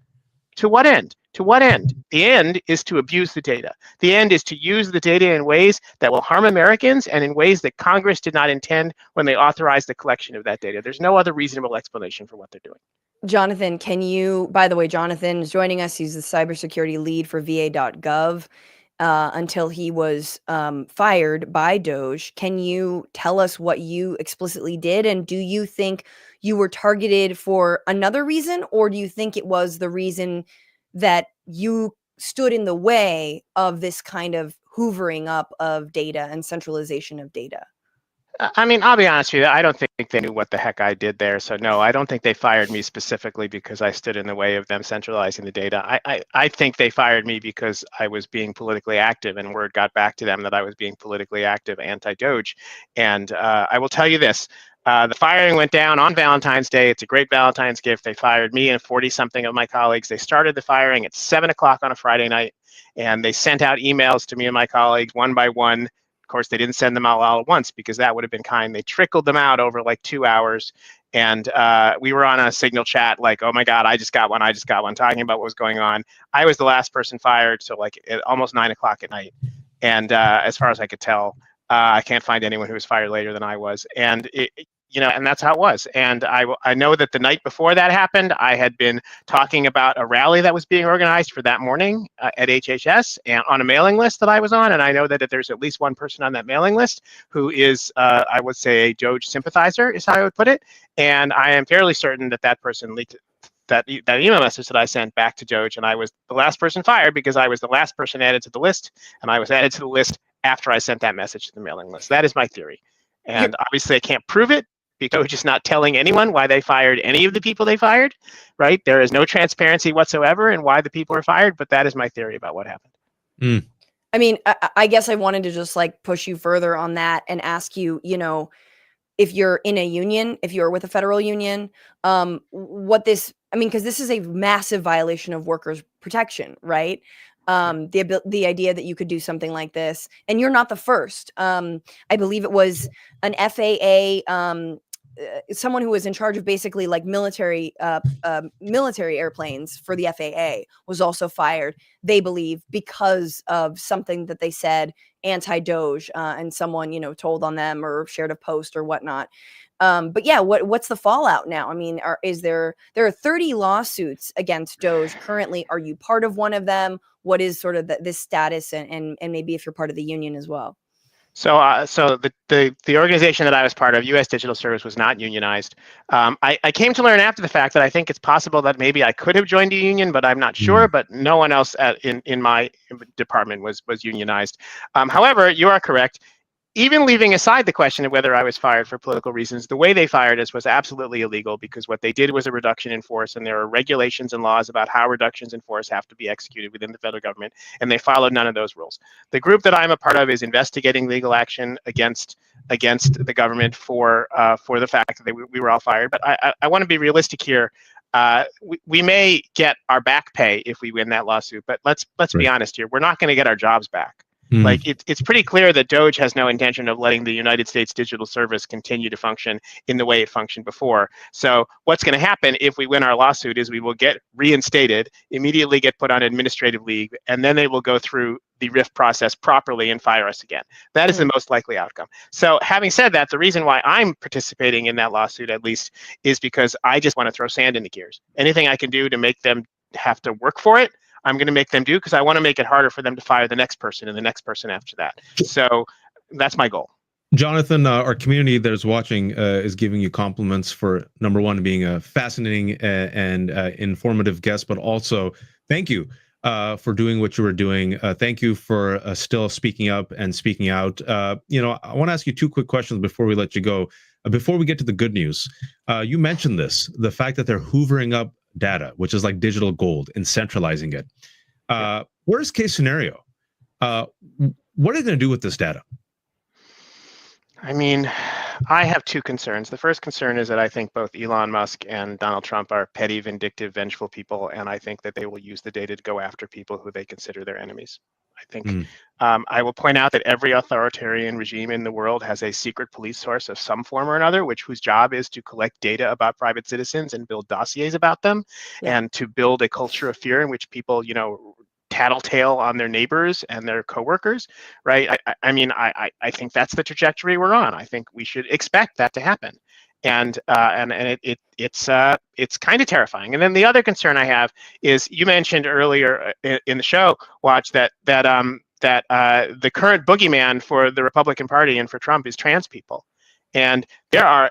To what end? To what end? The end is to abuse the data. The end is to use the data in ways that will harm Americans and in ways that Congress did not intend when they authorized the collection of that data. There's no other reasonable explanation for what they're doing. Jonathan, by the way, Jonathan is joining us. He's the cybersecurity lead for VA.gov. Until he was fired by DOGE. Can you tell us what you explicitly did? And do you think you were targeted for another reason, or do you think it was the reason that you stood in the way of this kind of hoovering up of data and centralization of data? I mean, I'll be honest with you. I don't think they knew what the heck I did there. So no, I don't think they fired me specifically because I stood in the way of them centralizing the data. I think they fired me because I was being politically active, and word got back to them that I was being politically active, anti-DOGE. And I will tell you this. The firing went down on Valentine's Day. It's a great Valentine's gift. They fired me and 40-something of my colleagues. They started the firing at 7 o'clock on a Friday night, and they sent out emails to me and my colleagues one by one. Of course, they didn't send them all out at once because that would have been kind. They trickled them out over like 2 hours. And we were on a signal chat like, oh my God, I just got one, talking about what was going on. I was the last person fired, so like almost 9 o'clock at night. And as far as I could tell, I can't find anyone who was fired later than I was. And and that's how it was. And I know that the night before that happened, I had been talking about a rally that was being organized for that morning at HHS and on a mailing list that I was on. And I know that there's at least one person on that mailing list who is, I would say, a DOGE sympathizer, is how I would put it. And I am fairly certain that that person leaked that email message that I sent back to DOGE, and I was the last person fired because I was the last person added to the list, and I was added to the list after I sent that message to the mailing list. That is my theory. And obviously I can't prove it, because just not telling anyone why they fired any of the people they fired, right? There is no transparency whatsoever in why the people are fired, but that is my theory about what happened. Mm. I mean, I guess I wanted to just like push you further on that and ask you, if you're in a union, if you're with a federal union, because this is a massive violation of workers' protection, right? The idea that you could do something like this, and you're not the first. I believe it was an FAA, someone who was in charge of basically like military airplanes for the FAA was also fired, they believe, because of something that they said anti-DOGE, and someone, told on them or shared a post or whatnot. But yeah, what's the fallout now? I mean, there are 30 lawsuits against DOGE currently. Are you part of one of them? What is sort of this status, and maybe if you're part of the union as well? So the organization that I was part of, U.S. Digital Service, was not unionized. I came to learn after the fact that I think it's possible that maybe I could have joined a union, but I'm not sure. But no one else in my department was unionized. However, you are correct. Even leaving aside the question of whether I was fired for political reasons, the way they fired us was absolutely illegal, because what they did was a reduction in force, and there are regulations and laws about how reductions in force have to be executed within the federal government, and they followed none of those rules. The group that I'm a part of is investigating legal action against the government for the fact that we were all fired. But I want to be realistic here. We may get our back pay if we win that lawsuit, but let's be honest here. We're not going to get our jobs back. Like it's pretty clear that DOGE has no intention of letting the United States Digital Service continue to function in the way it functioned before. So what's going to happen if we win our lawsuit is we will get reinstated, immediately get put on administrative leave, and then they will go through the RIF process properly and fire us again. That is the most likely outcome. So having said that, the reason why I'm participating in that lawsuit, at least, is because I just want to throw sand in the gears. Anything I can do to make them have to work for it, I'm going to make them do, because I want to make it harder for them to fire the next person and the next person after that. So that's my goal. Jonathan, our community that is watching is giving you compliments for, number one, being a fascinating and informative guest, but also thank you for doing what you were doing. Thank you for still speaking up and speaking out. I want to ask you two quick questions before we let you go. Before we get to the good news, you mentioned the fact that they're hoovering up data, which is like digital gold, and centralizing it. Worst case scenario, what are they going to do with this data? I mean, I have two concerns. The first concern is that I think both Elon Musk and Donald Trump are petty, vindictive, vengeful people, and I think that they will use the data to go after people who they consider their enemies. I think I will point out that every authoritarian regime in the world has a secret police source of some form or another, whose job is to collect data about private citizens and build dossiers about them, and to build a culture of fear in which people, tattletale on their neighbors and their coworkers, right? I think that's the trajectory we're on. I think we should expect that to happen. And it's kind of terrifying. And then the other concern I have is, you mentioned earlier in the show, Watch, that the current boogeyman for the Republican Party and for Trump is trans people. And there are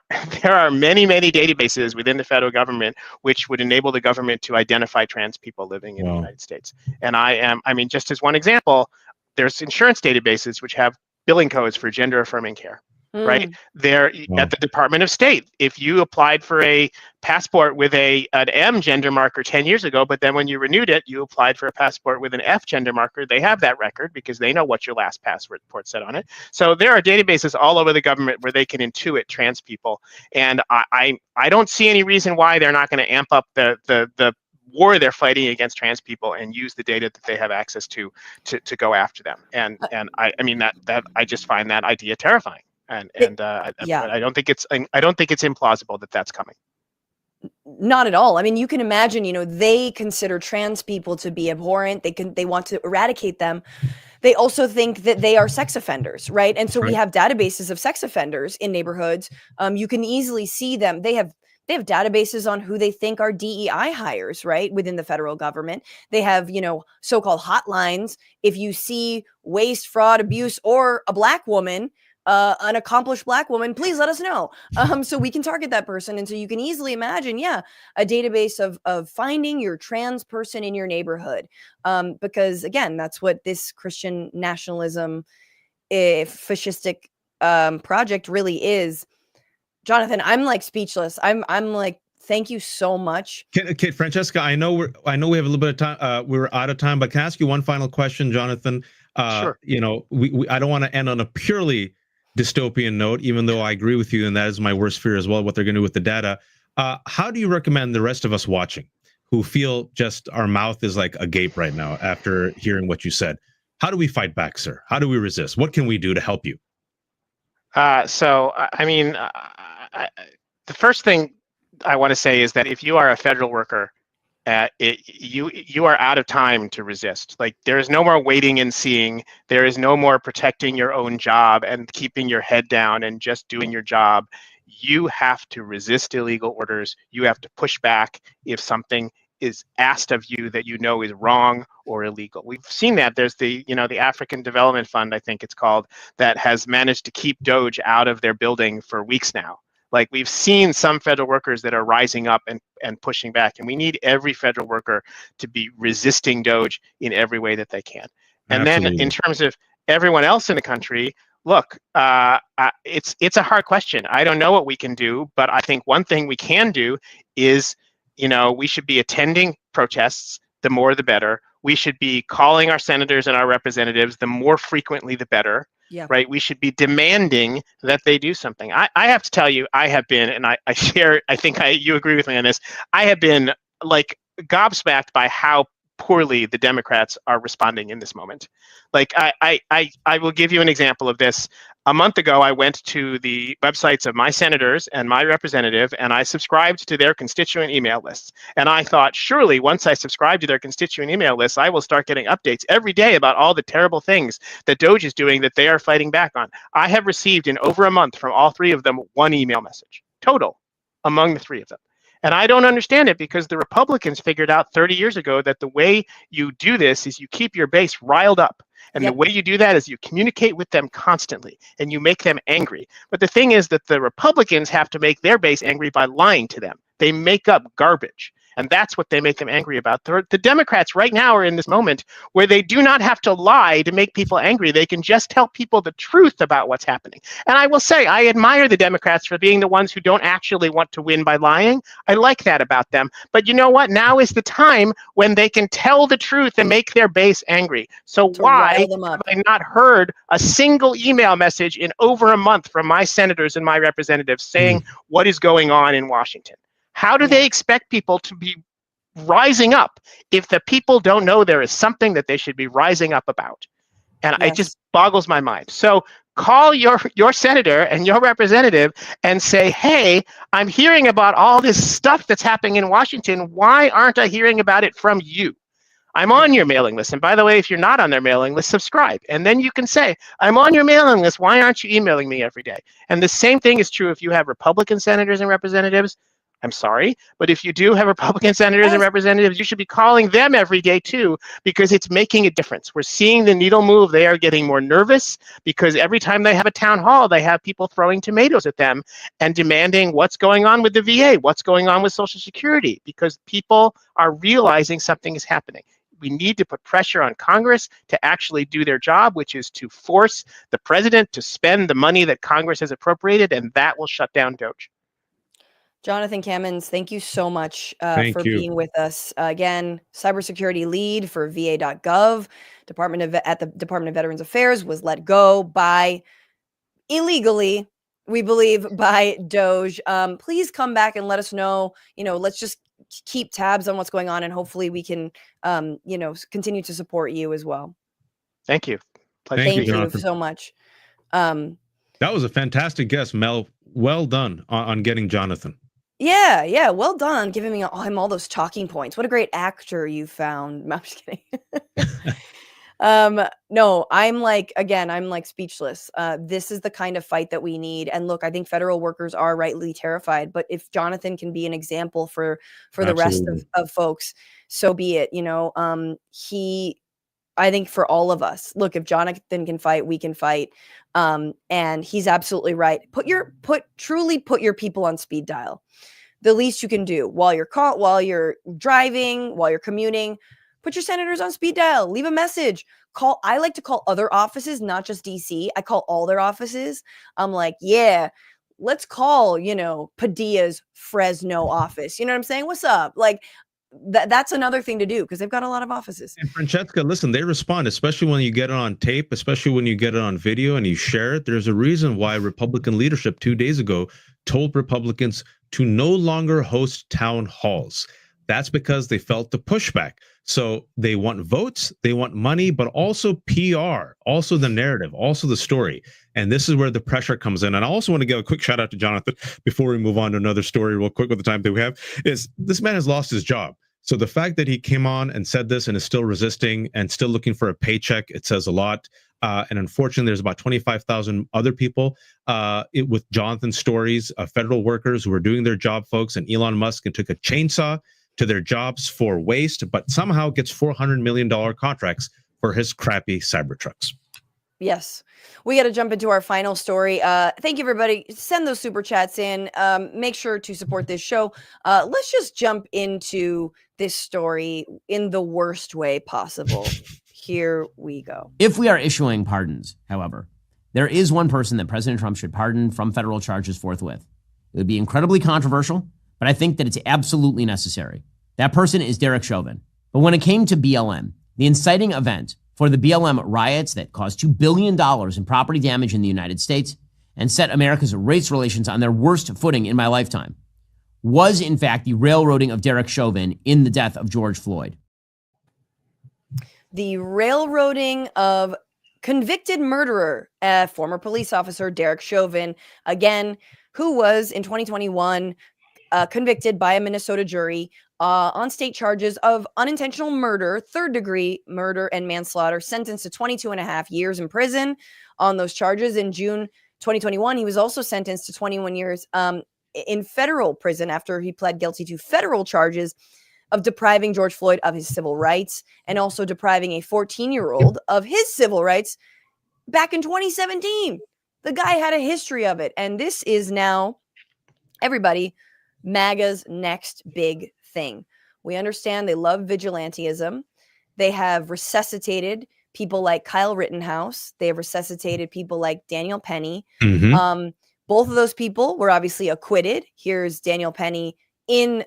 many databases within the federal government which would enable the government to identify trans people living in the United States. And just as one example, there's insurance databases which have billing codes for gender affirming care. right? There at the Department of State, if you applied for a passport with an M gender marker 10 years ago, but then when you renewed it, you applied for a passport with an F gender marker, they have that record because they know what your last passport said on it. So there are databases all over the government where they can intuit trans people. And I don't see any reason why they're not going to amp up the war they're fighting against trans people and use the data that they have access to go after them. And I mean that I just find that idea terrifying. I don't think it's implausible that that's coming. Not at all. I mean, you can imagine, they consider trans people to be abhorrent. They want to eradicate them. They also think that they are sex offenders, right? And so we have databases of sex offenders in neighborhoods. You can easily see them. They have databases on who they think are DEI hires, right? Within the federal government. They have, so-called hotlines. If you see waste, fraud, abuse, or a Black woman, an accomplished Black woman, please let us know. So we can target that person. And so you can easily imagine, a database of finding your trans person in your neighborhood. Because again, that's what this Christian nationalism, fascistic project really is. Jonathan, I'm like speechless. I'm like, thank you so much. Okay, Francesca, I know we have a little bit of time. We're out of time, but can I ask you one final question, Jonathan? Sure. I don't want to end on a purely dystopian note, even though I agree with you, and that is my worst fear as well, what they're going to do with the data. How do you recommend the rest of us watching, who feel just our mouth is like agape right now after hearing what you said? How do we fight back, sir? How do we resist? What can we do to help you? The first thing I want to say is that if you are a federal worker, you are out of time to resist. Like, there is no more waiting and seeing. There is no more protecting your own job and keeping your head down and just doing your job. You have to resist illegal orders. You have to push back if something is asked of you that is wrong or illegal. We've seen that. There's the African Development Fund, I think it's called, that has managed to keep DOGE out of their building for weeks now. Like, we've seen some federal workers that are rising up and pushing back, and we need every federal worker to be resisting DOGE in every way that they can. And Absolutely. Then in terms of everyone else in the country, look, it's a hard question. I don't know what we can do, but I think one thing we can do is, we should be attending protests. The more, the better. We should be calling our senators and our representatives. The more frequently, the better. Yeah. Right. We should be demanding that they do something. I have to tell you, I have been, and I share, I think you agree with me on this. I have been like gobsmacked by how poorly the Democrats are responding in this moment. Like, I will give you an example of this. A month ago, I went to the websites of my senators and my representative, and I subscribed to their constituent email lists. And I thought, surely once I subscribe to their constituent email lists, I will start getting updates every day about all the terrible things that DOGE is doing that they are fighting back on. I have received in over a month from all three of them one email message total among the three of them. And I don't understand it, because the Republicans figured out 30 years ago that the way you do this is you keep your base riled up. And The way you do that is you communicate with them constantly and you make them angry. But the thing is that the Republicans have to make their base angry by lying to them. They make up garbage. And that's what they make them angry about. The Democrats right now are in this moment where they do not have to lie to make people angry. They can just tell people the truth about what's happening. And I will say, I admire the Democrats for being the ones who don't actually want to win by lying. I like that about them. But you know what? Now is the time when they can tell the truth and make their base angry. So why have I not heard a single email message in over a month from my senators and my representatives saying what is going on in Washington? How do they expect people to be rising up if the people don't know there is something that they should be rising up about? And it just boggles my mind. So call your senator and your representative and say, hey, I'm hearing about all this stuff that's happening in Washington. Why aren't I hearing about it from you? I'm on your mailing list. And by the way, if you're not on their mailing list, subscribe. And then you can say, I'm on your mailing list. Why aren't you emailing me every day? And the same thing is true if you have Republican senators and representatives. I'm sorry, but if you do have Republican senators and representatives, you should be calling them every day too, because it's making a difference. We're seeing the needle move. They are getting more nervous because every time they have a town hall, they have people throwing tomatoes at them and demanding what's going on with the VA, what's going on with Social Security, because people are realizing something is happening. We need to put pressure on Congress to actually do their job, which is to force the president to spend the money that Congress has appropriated, and that will shut down DOGE. Jonathan Kamens, thank you so much Thank for you. being with us. Again, Cybersecurity Lead for VA.gov, at the Department of Veterans Affairs, was let go illegally, we believe, by DOGE. Please come back and let us know. Let's just keep tabs on what's going on, and hopefully we can, continue to support you as well. Thank you. Pleasure. Thank you so much. That was a fantastic guess, Mel. Well done on getting Jonathan. Yeah. Well done on giving him all those talking points. What a great actor you found. No, I'm just kidding. No, I'm like speechless. This is the kind of fight that we need. And look, I think federal workers are rightly terrified, but if Jonathan can be an example for the rest of folks, so be it. I think for all of us, look, if Jonathan can fight, we can fight. And he's absolutely right. Truly put your people on speed dial. The least you can do while you're driving, while you're commuting, put your senators on speed dial, leave a message, call. I like to call other offices, not just DC. I call all their offices. I'm like, yeah, let's call, Padilla's Fresno office. You know what I'm saying? What's up? Like, that's another thing to do because they've got a lot of offices. And Francesca, listen, they respond, especially when you get it on tape, especially when you get it on video and you share it. There's a reason why Republican leadership 2 days ago told Republicans to no longer host town halls. That's because they felt the pushback. So they want votes, they want money, but also PR, also the narrative, also the story. And this is where the pressure comes in. And I also want to give a quick shout out to Jonathan before we move on to another story real quick with the time that we have, is this man has lost his job. So the fact that he came on and said this and is still resisting and still looking for a paycheck, it says a lot. And unfortunately, there's about 25,000 other people with Jonathan's stories, federal workers who are doing their job, folks, and Elon Musk and took a chainsaw to their jobs for waste, but somehow gets $400 million contracts for his crappy Cybertrucks. Yes. We got to jump into our final story. Thank you, everybody. Send those super chats in. Make sure to support this show. Let's just jump into this story in the worst way possible. Here we go. If we are issuing pardons, however, there is one person that President Trump should pardon from federal charges forthwith. It would be incredibly controversial, but I think that it's absolutely necessary. That person is Derek Chauvin. But when it came to BLM, the inciting event for the BLM riots that caused $2 billion in property damage in the United States and set America's race relations on their worst footing in my lifetime, was in fact the railroading of Derek Chauvin in the death of George Floyd. The railroading of convicted murderer, former police officer Derek Chauvin, again, who was in 2021 convicted by a Minnesota jury on state charges of unintentional murder, third-degree murder and manslaughter, sentenced to 22 and a half years in prison on those charges. In June 2021, he was also sentenced to 21 years in federal prison after he pled guilty to federal charges of depriving George Floyd of his civil rights and also depriving a 14-year-old of his civil rights back in 2017. The guy had a history of it. And this is now, everybody, MAGA's next big thing. We understand they love vigilantism. They have resuscitated people like Kyle Rittenhouse. They have resuscitated people like Daniel Penny. Mm-hmm. Both of those people were obviously acquitted. Here's Daniel Penny in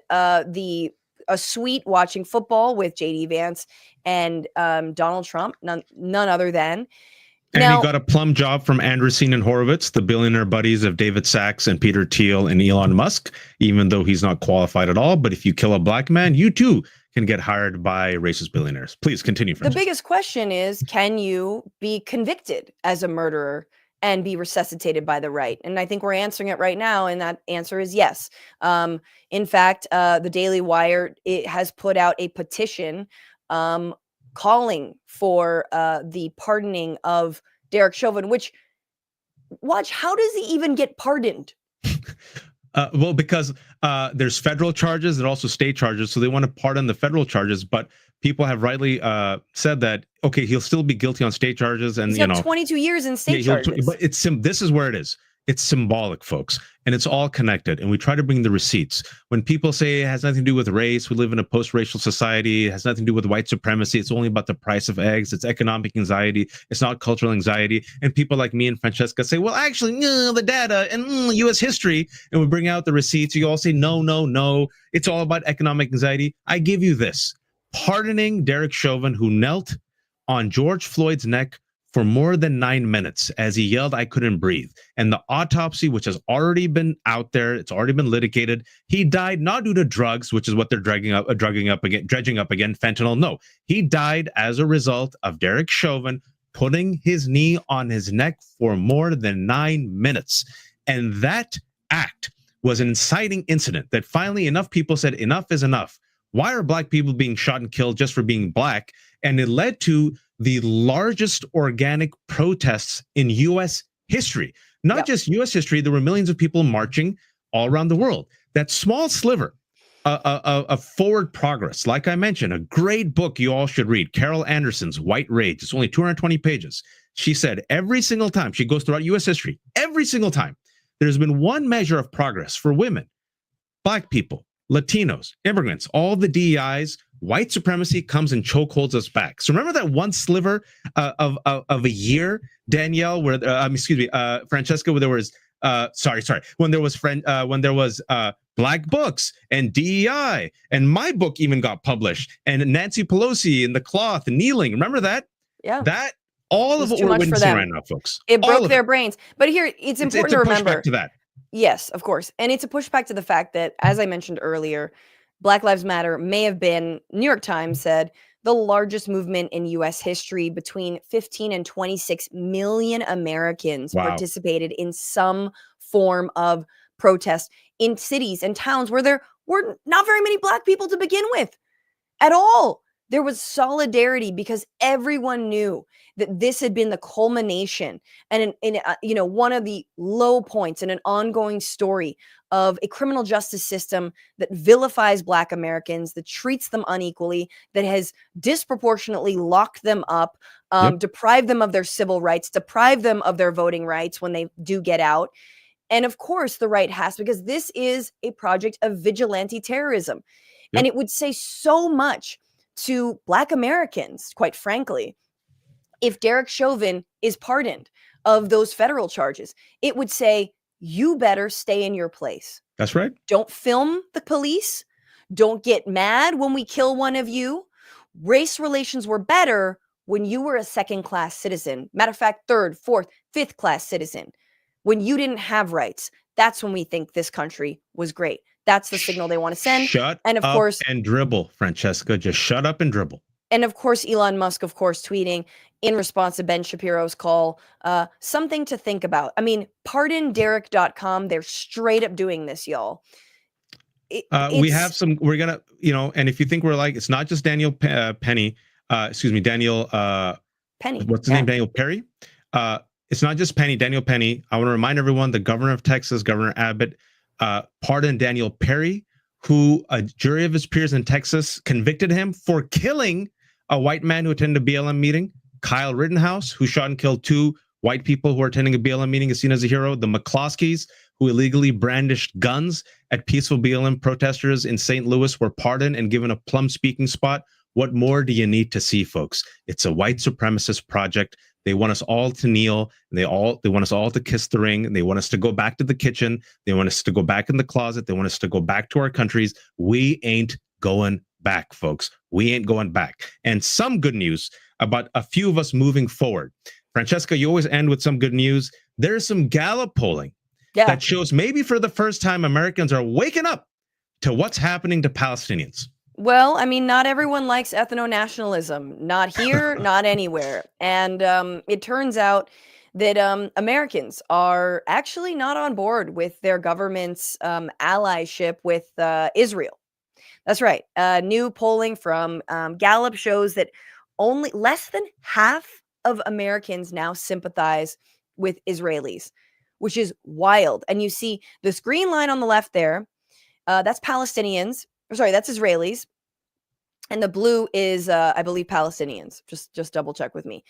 a suite watching football with J.D. Vance and Donald Trump, none other than. And now, he got a plum job from Andreessen and Horowitz, the billionaire buddies of David Sachs and Peter Thiel and Elon Musk, even though he's not qualified at all. But if you kill a black man, you too can get hired by racist billionaires. Please continue, Francesca. The biggest question is, can you be convicted as a murderer and be resuscitated by the right? And I think we're answering it right now, and that answer is yes. In fact, the Daily Wire, it has put out a petition calling for the pardoning of Derek Chauvin, which, watch, how does he even get pardoned? Well, because there's federal charges, there are also state charges, so they want to pardon the federal charges, but people have rightly said that, okay, he'll still be guilty on state charges, and He's got 22 years in state charges. But this is where it is. It's symbolic, folks, and it's all connected. And we try to bring the receipts. When people say it has nothing to do with race, we live in a post-racial society, it has nothing to do with white supremacy, it's only about the price of eggs, it's economic anxiety, it's not cultural anxiety. And people like me and Francesca say, well, actually, no, the data and U.S. history, and we bring out the receipts. You all say, no, no, no, it's all about economic anxiety. I give you this. Pardoning Derek Chauvin, who knelt on George Floyd's neck for more than 9 minutes as he yelled, "I couldn't breathe." And the autopsy, which has already been out there, it's already been litigated. He died not due to drugs, which is what they're dredging up again, fentanyl. No, he died as a result of Derek Chauvin putting his knee on his neck for more than 9 minutes. And that act was an inciting incident that finally enough people said, enough is enough. Why are black people being shot and killed just for being black? And it led to the largest organic protests in U.S. history. Not just U.S. history, there were millions of people marching all around the world. That small sliver of forward progress, like I mentioned, a great book you all should read, Carol Anderson's White Rage. It's only 220 pages. She said every single time, she goes throughout U.S. history, every single time, there's been one measure of progress for women, black people, Latinos, immigrants, all the DEIs. White supremacy comes and chokeholds us back. So remember that one sliver of a year, Danielle, where Francesca, where there was when there was black books and DEI, and my book even got published, and Nancy Pelosi and the cloth and kneeling. Remember that? Yeah. That all of what we're witnessing right now, folks. It broke their brains. But here, it's important to remember. To that. Yes, of course. And it's a pushback to the fact that, as I mentioned earlier, Black Lives Matter may have been, New York Times said, the largest movement in U.S. history. Between 15 and 26 million Americans participated in some form of protest in cities and towns where there were not very many black people to begin with at all. There was solidarity because everyone knew that this had been the culmination and one of the low points in an ongoing story of a criminal justice system that vilifies Black Americans, that treats them unequally, that has disproportionately locked them up, deprived them of their civil rights, deprived them of their voting rights when they do get out. And of course, the right has, because this is a project of vigilante terrorism. And it would say so much to Black Americans, quite frankly, if Derek Chauvin is pardoned of those federal charges. It would say, you better stay in your place. That's right. Don't film the police. Don't get mad when we kill one of you. Race relations were better when you were a second-class citizen. Matter of fact, third, fourth, fifth-class citizen. When you didn't have rights, that's when we think this country was great. That's the signal they want to send. Shut up and dribble, Francesca. Just shut up and dribble. And of course, Elon Musk, of course, tweeting in response to Ben Shapiro's call, something to think about. I mean, pardon Derek.com. They're straight up doing this, y'all. We have some, we're going to, and if you think we're like, it's not just Daniel Daniel Penny. What's his name? Daniel Perry. It's not just Daniel Penny. I want to remind everyone, the governor of Texas, Governor Abbott, pardoned Daniel Perry, who a jury of his peers in Texas convicted him for killing a white man who attended a BLM meeting. Kyle Rittenhouse, who shot and killed 2 white people who were attending a BLM meeting, is seen as a hero. The McCloskeys, who illegally brandished guns at peaceful BLM protesters in St. Louis, were pardoned and given a plum speaking spot. What more do you need to see, folks? It's a white supremacist project. They want us all to kneel. They want us all to kiss the ring. They want us to go back to the kitchen. They want us to go back in the closet. They want us to go back to our countries. We ain't going back, folks. We ain't going back. And some good news about a few of us moving forward. Francesca, you always end with some good news. There's some Gallup polling that shows maybe for the first time Americans are waking up to what's happening to Palestinians. Well, I mean, not everyone likes ethno-nationalism. Not here, not anywhere. And it turns out that Americans are actually not on board with their government's allyship with Israel. That's right. New polling from Gallup shows that only less than half of Americans now sympathize with Israelis, which is wild. And you see this green line on the left there, that's Palestinians. Sorry, that's Israelis. And the blue is, I believe, Palestinians. Just double check with me.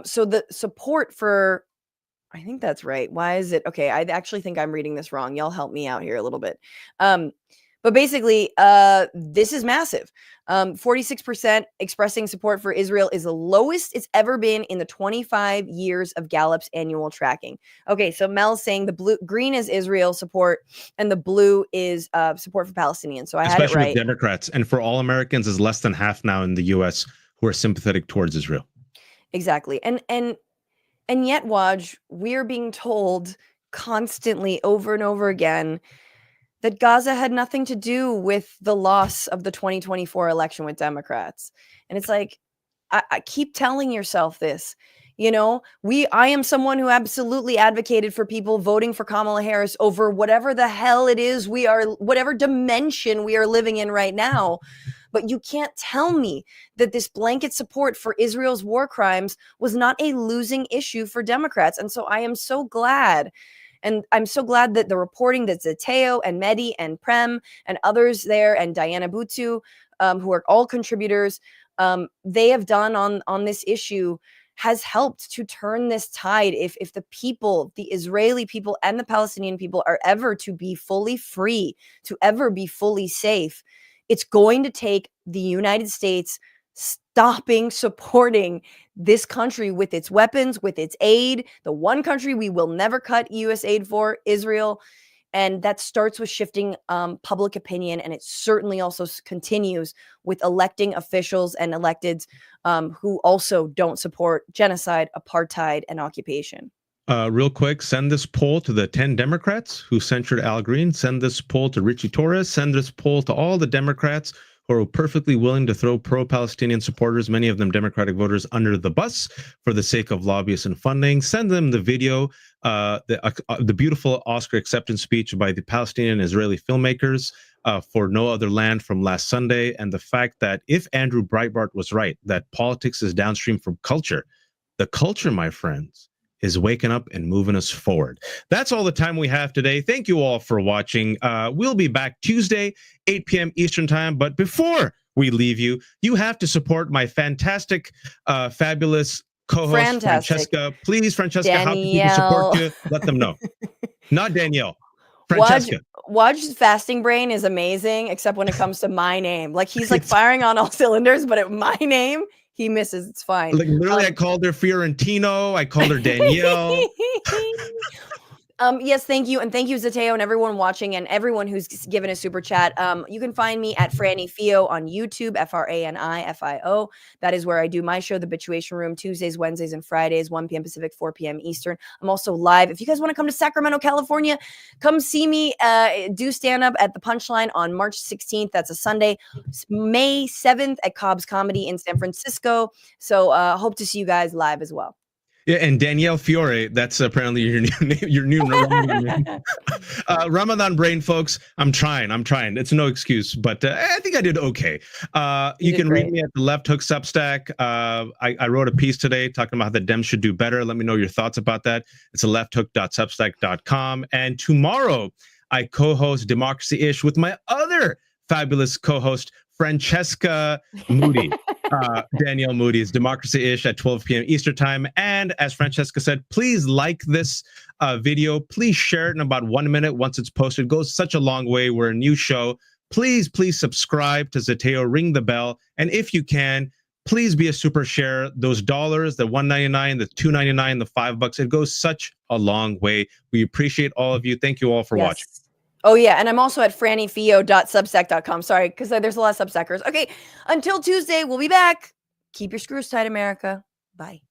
So the support for I think that's right. Why is it? Okay, I actually think I'm reading this wrong. Y'all help me out here a little bit. But basically, this is massive. 46% expressing support for Israel is the lowest it's ever been in the 25 years of Gallup's annual tracking. Okay, so Mel's saying the green is Israel support and the blue is support for Palestinians. So I had it Especially right. with Democrats, and for all Americans is less than half now in the U.S. who are sympathetic towards Israel. Exactly. And yet, Waj, we're being told constantly over and over again that Gaza had nothing to do with the loss of the 2024 election with Democrats. And it's like, I keep telling yourself this. You know, I am someone who absolutely advocated for people voting for Kamala Harris over whatever the hell it is whatever dimension we are living in right now. But you can't tell me that this blanket support for Israel's war crimes was not a losing issue for Democrats. And so I am so glad. And I'm so glad that the reporting that Zeteo and Mehdi and Prem and others there and Diana Butsu, who are all contributors, they have done on this issue has helped to turn this tide. If the people, the Israeli people and the Palestinian people are ever to be fully free, to ever be fully safe, it's going to take the United States stopping supporting this country with its weapons, with its aid, the one country we will never cut U.S. aid for, Israel. And that starts with shifting public opinion. And it certainly also continues with electing officials and electeds who also don't support genocide, apartheid, and occupation. Real quick, send this poll to the 10 Democrats who censured Al Green. Send this poll to Richie Torres. Send this poll to all the Democrats who are perfectly willing to throw pro-Palestinian supporters, many of them Democratic voters, under the bus for the sake of lobbyists and funding. Send them the video, the beautiful Oscar acceptance speech by the Palestinian and Israeli filmmakers for No Other Land from last Sunday, and the fact that if Andrew Breitbart was right, that politics is downstream from culture, the culture, my friends, is waking up and moving us forward. That's all the time we have today. Thank you all for watching. We'll be back Tuesday, 8 p.m. Eastern time. But before we leave you, you have to support my fantastic, fabulous co-host, Francesca. Please, Francesca, Danielle. how can people support you? Let them know. Not Danielle. Francesca. Waj's fasting brain is amazing, except when it comes to my name. Like, he's like firing on all cylinders, but at my name, he misses. It's fine. Like, literally, I called her Fiorentino. I called her Danielle. Yes, thank you. And thank you, Zeteo, and everyone watching and everyone who's given a super chat. You can find me at Franny Fio on YouTube, FRANIFIO. That is where I do my show, The Bituation Room, Tuesdays, Wednesdays, and Fridays, 1 p.m. Pacific, 4 p.m. Eastern. I'm also live. If you guys want to come to Sacramento, California, come see me do stand up at the Punchline on March 16th. That's a Sunday. May 7th at Cobb's Comedy in San Francisco. So hope to see you guys live as well. Yeah, and Danielle Fiore, that's apparently your new Ramadan name. Ramadan brain, folks. I'm trying. It's no excuse, but I think I did okay. You can read me at the Left Hook Substack. I wrote a piece today talking about how the Dems should do better. Let me know your thoughts about that. It's a lefthook.substack.com. And tomorrow, I co-host Democracy-ish with my other fabulous co-host, Francesca Moody. Danielle Moody is Democracy-ish at 12 p.m. Eastern time. And as Francesca said, please like this video. Please share it in about 1 minute once it's posted. It goes such a long way. We're a new show. Please subscribe to Zeteo. Ring the bell. And if you can, please be a super share. Those dollars, the $1.99, the $2.99, the $5, it goes such a long way. We appreciate all of you. Thank you all for watching. Oh, yeah. And I'm also at frannyfio.substack.com. Sorry, because there's a lot of Substackers. Okay. Until Tuesday, we'll be back. Keep your screws tight, America. Bye.